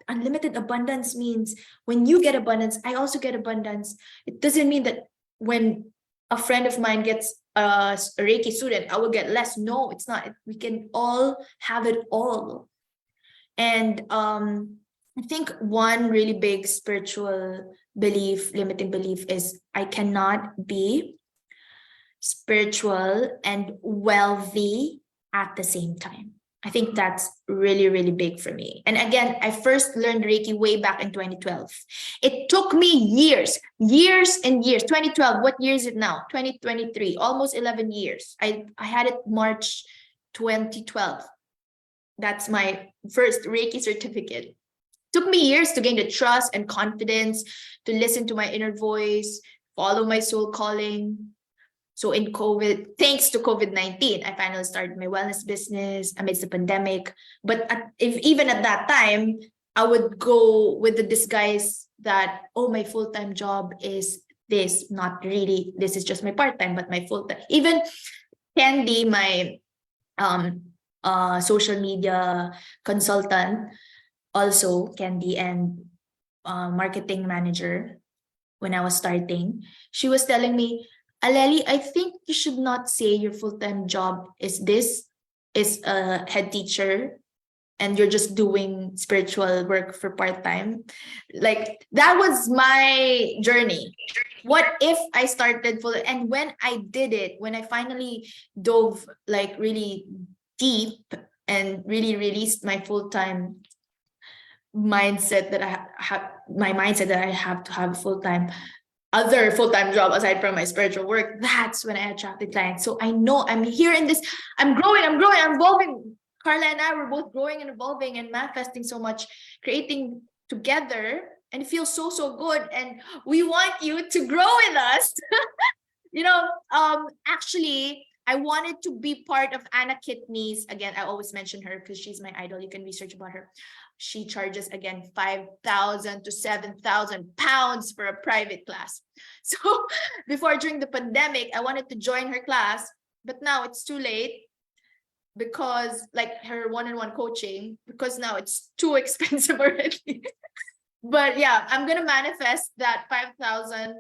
unlimited abundance means when you get abundance, I also get abundance. It doesn't mean that when a friend of mine gets a Reiki student, I will get less. No, it's not. We can all have it all. And I think one really big spiritual belief, limiting belief, is I cannot be spiritual and wealthy at the same time. I think that's really, really big for me. And again, I first learned Reiki way back in 2012. It took me years and years. 2012, what year is it now? 2023, almost 11 years. I had it March 2012. That's my first Reiki certificate. Took me years to gain the trust and confidence to listen to my inner voice, follow my soul calling. So in COVID, thanks to COVID-19, I finally started my wellness business amidst the pandemic. But even at that time, I would go with the disguise that, oh, my full-time job is this, not really, this is just my part-time, but my full-time. Even Candy, my social media consultant, also Candy and marketing manager, when I was starting, she was telling me, Aleli, I think you should not say your full-time job is a head teacher and you're just doing spiritual work for part-time. Like, that was my journey. What if I started full, and when I did it, when I finally dove like really deep and really released my full-time mindset that I have, my mindset that I have to have other full-time job aside from my spiritual work, that's when I attracted clients. So I know I'm here in this, I'm growing, I'm evolving. Carla and I were both growing and evolving and manifesting so much, creating together, and it feels so, so good. And we want you to grow with us. Actually, I wanted to be part of Anna Kitney's, again, I always mention her because she's my idol. You can research about her. She charges, again, 5,000 to 7,000 pounds for a private class. So during the pandemic, I wanted to join her class, but now it's too late, because like her one-on-one coaching, because now it's too expensive already. But yeah, I'm gonna manifest that 5,000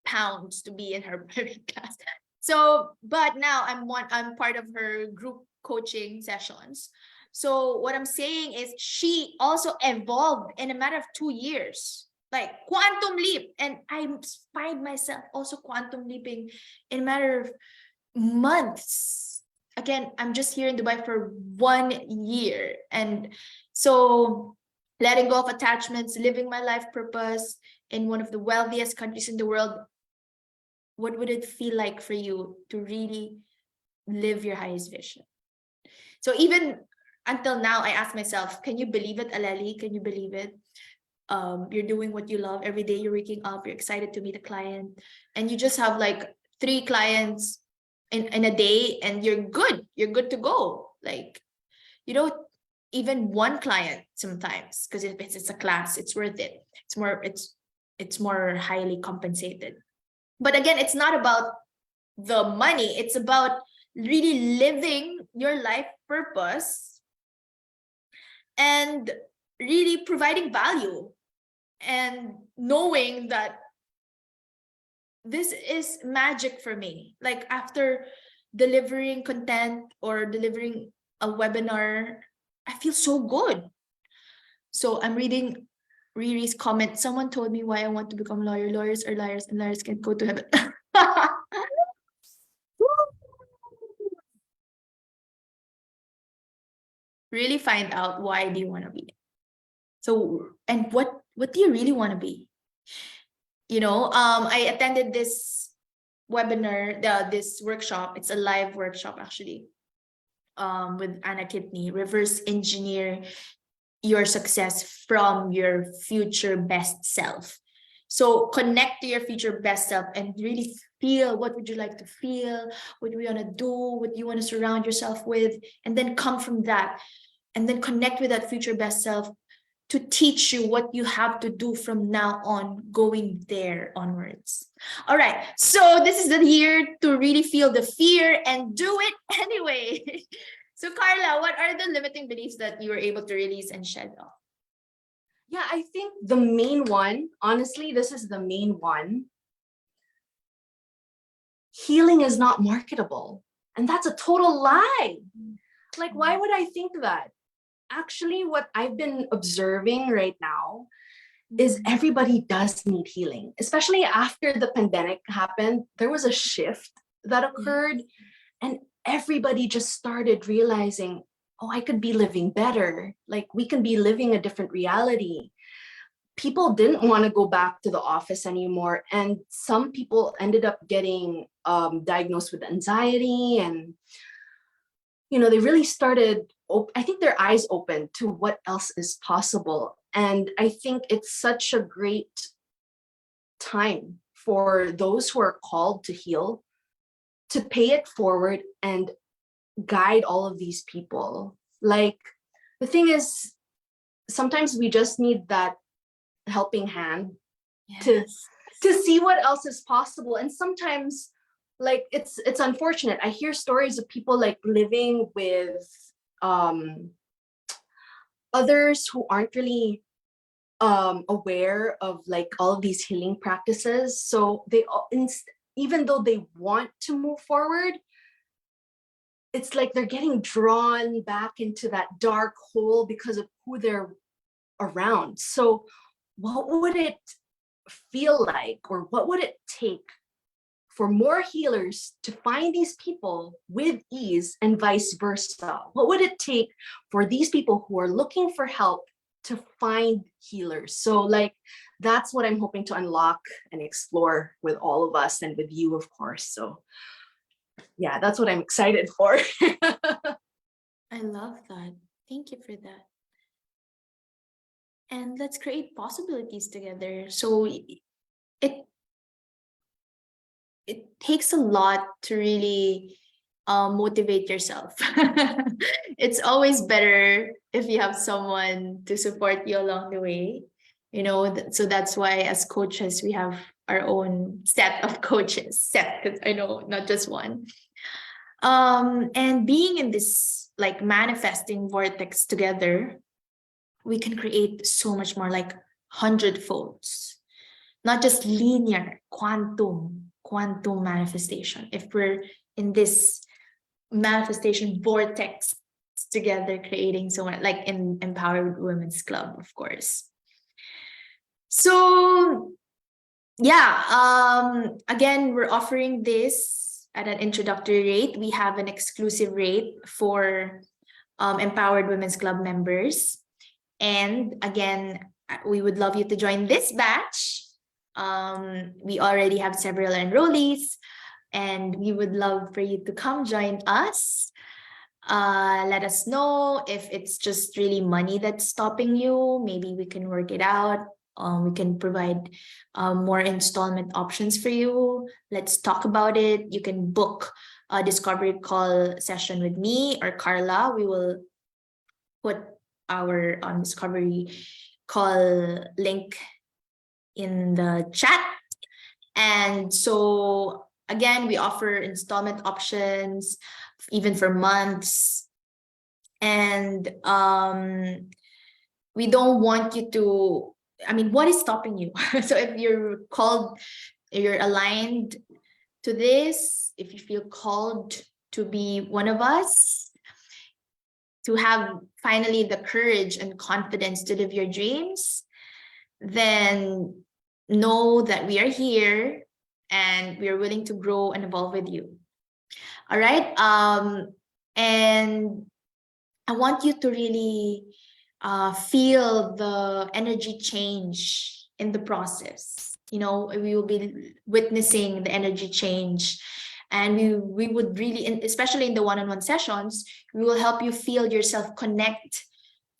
pounds to be in her private class. So, but now I'm part of her group coaching sessions. So what I'm saying is she also evolved in a matter of 2 years, like quantum leap. And I find myself also quantum leaping in a matter of months. Again, I'm just here in Dubai for 1 year. And so letting go of attachments, living my life purpose in one of the wealthiest countries in the world. What would it feel like for you to really live your highest vision? So even until now, I ask myself, can you believe it, Aleli? Can you believe it? You're doing what you love every day. You're waking up, you're excited to meet a client, and you just have like 3 clients in a day, and you're good to go. Like, even 1 client sometimes, because if it's a class, it's worth it. It's more highly compensated. But again, it's not about the money. It's about really living your life purpose and really providing value and knowing that this is magic for me. Like, after delivering content or delivering a webinar, I feel so good. So I'm reading Riri's comment. Someone told me why I want to become a lawyer. Lawyers are liars and liars can't go to heaven. Really find out, why do you want to be? So, and what do you really want to be? I attended this webinar, this workshop. It's a live workshop actually, with Anna Kitney, reverse engineer your success from your future best self. So connect to your future best self and really feel, what would you like to feel? What do you want to do? What do you want to surround yourself with? And then come from that, and then connect with that future best self to teach you what you have to do from now on, going there onwards. All right, so this is the year to really feel the fear and do it anyway. So Carla, what are the limiting beliefs that you were able to release and shed off? Yeah, I think the main one, honestly, this is the main one. Healing is not marketable. And that's a total lie. Like, why would I think that? Actually, what I've been observing right now is everybody does need healing, especially after the pandemic happened. There was a shift that occurred, and everybody just started realizing oh, I could be living better. Like we can be living a different reality. People didn't want to go back to the office anymore. And some people ended up getting diagnosed with anxiety. And, you know, they really started, I think their eyes opened to what else is possible. And I think it's such a great time for those who are called to heal to pay it forward and guide all of these people. Like the thing is, sometimes we just need that helping hand to see what else is possible. And sometimes like it's unfortunate. I hear stories of people like living with others who aren't really aware of like all of these healing practices. So they even though they want to move forward, it's like they're getting drawn back into that dark hole because of who they're around. So what would it feel like, or what would it take for more healers to find these people with ease and vice versa? What would it take for these people who are looking for help to find healers? So like, that's what I'm hoping to unlock and explore with all of us and with you, of course. So yeah, that's what I'm excited for. I love that. Thank you for that. And let's create possibilities together. So it takes a lot to really motivate yourself. It's always better if you have someone to support you along the way, you know. So that's why as coaches we have our own set of coaches, because I know not just one. And being in this like manifesting vortex together, we can create so much more, like 100-folds, not just linear, quantum manifestation. If we're in this manifestation vortex together, creating so much, like in Empowered Women's Club, of course. So yeah, again, we're offering this at an introductory rate. We have an exclusive rate for Empowered Women's Club members. And again, we would love you to join this batch. We already have several enrollees, and we would love for you to come join us. Let us know if it's just really money that's stopping you. Maybe we can work it out. We can provide more installment options for you. Let's talk about it. You can book a discovery call session with me or Carla. We will put our discovery call link in the chat. And so again, we offer installment options even for months. And we don't want you to, I mean, what is stopping you? So if you're called, you're aligned to this, if you feel called to be one of us, to have finally the courage and confidence to live your dreams, then know that we are here and we are willing to grow and evolve with you. All right. And I want you to really feel the energy change in the process. You know, we will be witnessing the energy change, and we would really, especially in the one-on-one sessions, we will help you feel yourself connect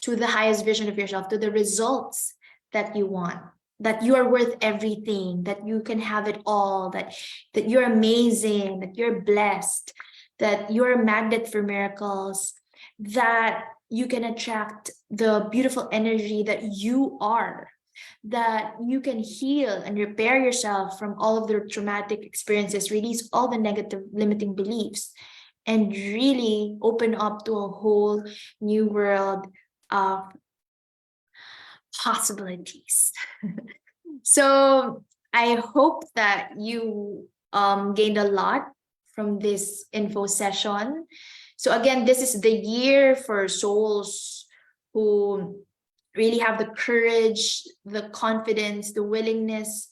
to the highest vision of yourself, to the results that you want, that you are worth everything, that you can have it all, that you're amazing, that you're blessed, that you're a magnet for miracles, that you can attract the beautiful energy that you are, that you can heal and repair yourself from all of the traumatic experiences, release all the negative limiting beliefs, and really open up to a whole new world of possibilities. So I hope that you gained a lot from this info session. So again, this is the year for souls who really have the courage, the confidence, the willingness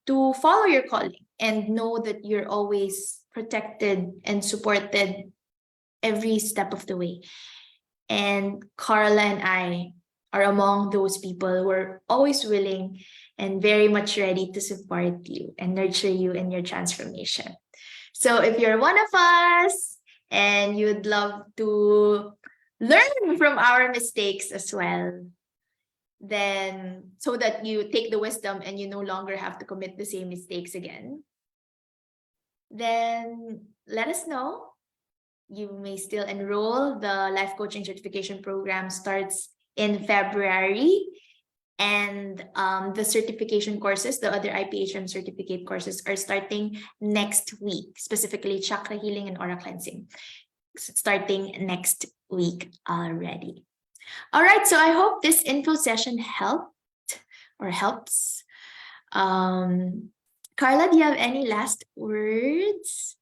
to follow your calling and know that you're always protected and supported every step of the way. And Carla and I are among those people who are always willing and very much ready to support you and nurture you in your transformation. So if you're one of us and you'd love to learn from our mistakes as well, then so that you take the wisdom and you no longer have to commit the same mistakes again, then let us know. You may still enroll. The life coaching certification program starts in February, and the certification courses, the other IPHM certificate courses, are starting next week, specifically chakra healing and aura cleansing, starting next week already. All right, so I hope this info session helped or helps. Carla, do you have any last words?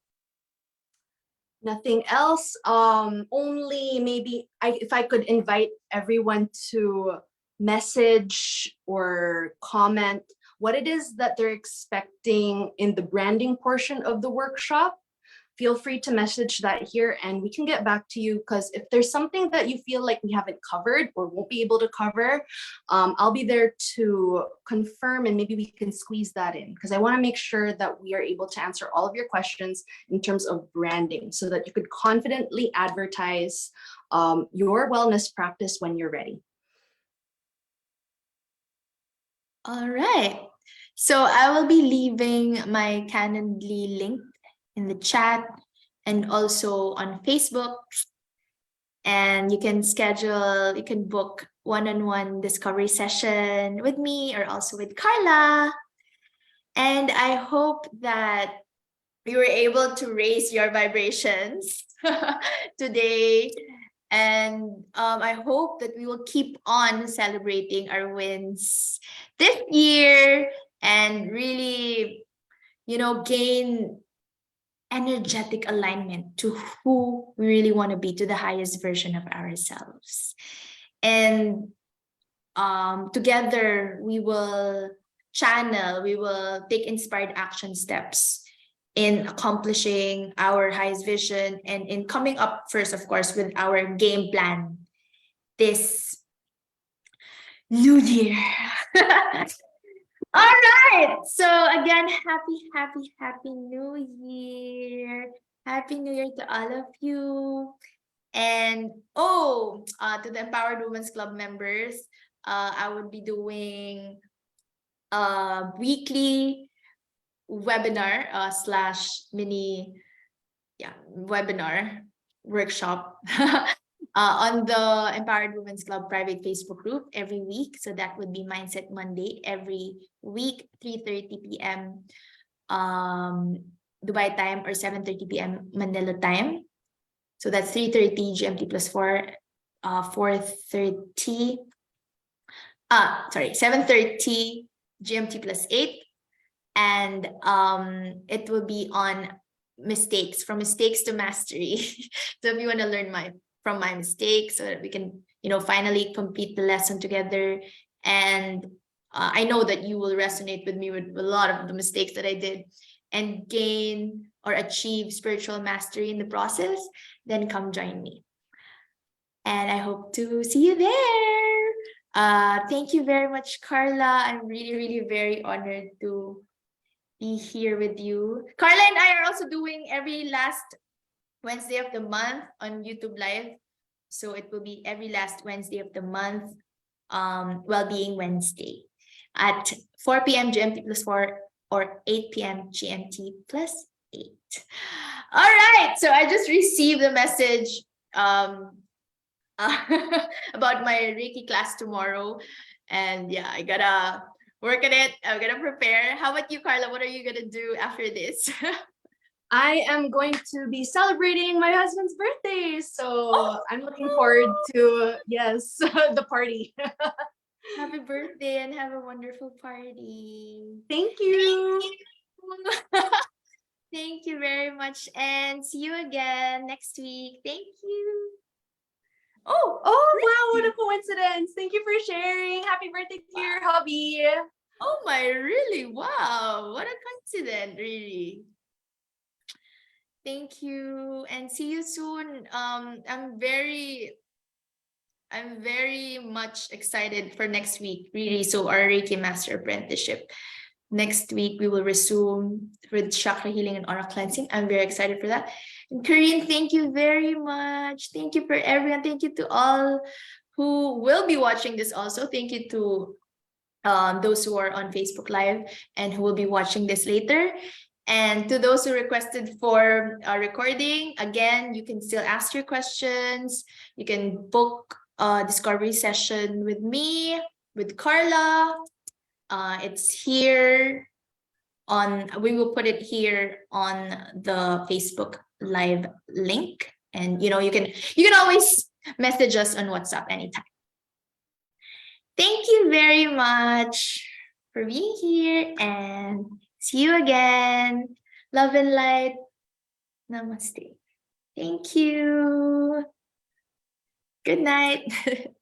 Nothing else. Only maybe if I could invite everyone to message or comment what it is that they're expecting in the branding portion of the workshop. Feel free to message that here and we can get back to you, because if there's something that you feel like we haven't covered or won't be able to cover, I'll be there to confirm and maybe we can squeeze that in, because I want to make sure that we are able to answer all of your questions in terms of branding so that you could confidently advertise your wellness practice when you're ready. All right. So I will be leaving my Calendly link in the chat and also on Facebook. And you can schedule, you can book one-on-one discovery session with me or also with Carla. And I hope that you were able to raise your vibrations today. And I hope that we will keep on celebrating our wins this year and really, gain energetic alignment to who we really want to be, to the highest version of ourselves. And together we will take inspired action steps in accomplishing our highest vision and in coming up first, of course, with our game plan this new year. All right. So again, happy new year. Happy New Year to all of you. And to the Empowered Women's Club members, I would be doing a weekly webinar slash mini webinar workshop on the Empowered Women's Club private Facebook group every week. So that would be Mindset Monday every week, 3:30 p.m. Dubai time or 7:30 p.m. Manila time. So that's 3:30 GMT plus 4, 4:30. 7:30 GMT plus 8. And it will be on from mistakes to mastery. So if you want to learn from my mistakes so that we can, finally complete the lesson together. And I know that you will resonate with me with a lot of the mistakes that I did and gain or achieve spiritual mastery in the process, then come join me. And I hope to see you there. Thank you very much, Carla. I'm really, really very honored to be here with you. Carla and I are also doing every last Wednesday of the month on YouTube Live. So it will be every last Wednesday of the month, Wellbeing Wednesday at 4 p.m. GMT plus 4 or 8 p.m. GMT plus 8. All right. So I just received a message about my Reiki class tomorrow. And yeah, I gotta work on it. I'm gonna prepare. How about you, Carla? What are you gonna do after this? I am going to be celebrating my husband's birthday. So I'm looking forward to, the party. Happy birthday and have a wonderful party. Thank you. Thank you very much. And see you again next week. Thank you. Oh, wow, what a coincidence. Thank you for sharing. Happy birthday to your hubby. Oh my, really? Wow, what a coincidence, really. Thank you and see you soon. I'm very I'm very much excited for next week, really. So our Reiki Master Apprenticeship. Next week, we will resume with chakra healing and aura cleansing. I'm very excited for that. And Corinne, thank you very much. Thank you for everyone. Thank you to all who will be watching this also. Thank you to those who are on Facebook Live and who will be watching this later. And to those who requested for a recording, again, you can still ask your questions. You can book a discovery session with me, with Carla. It's here on, we will put it here on the Facebook Live link. And you can always message us on WhatsApp anytime. Thank you very much for being here and see you again. Love and light. Namaste. Thank you. Good night.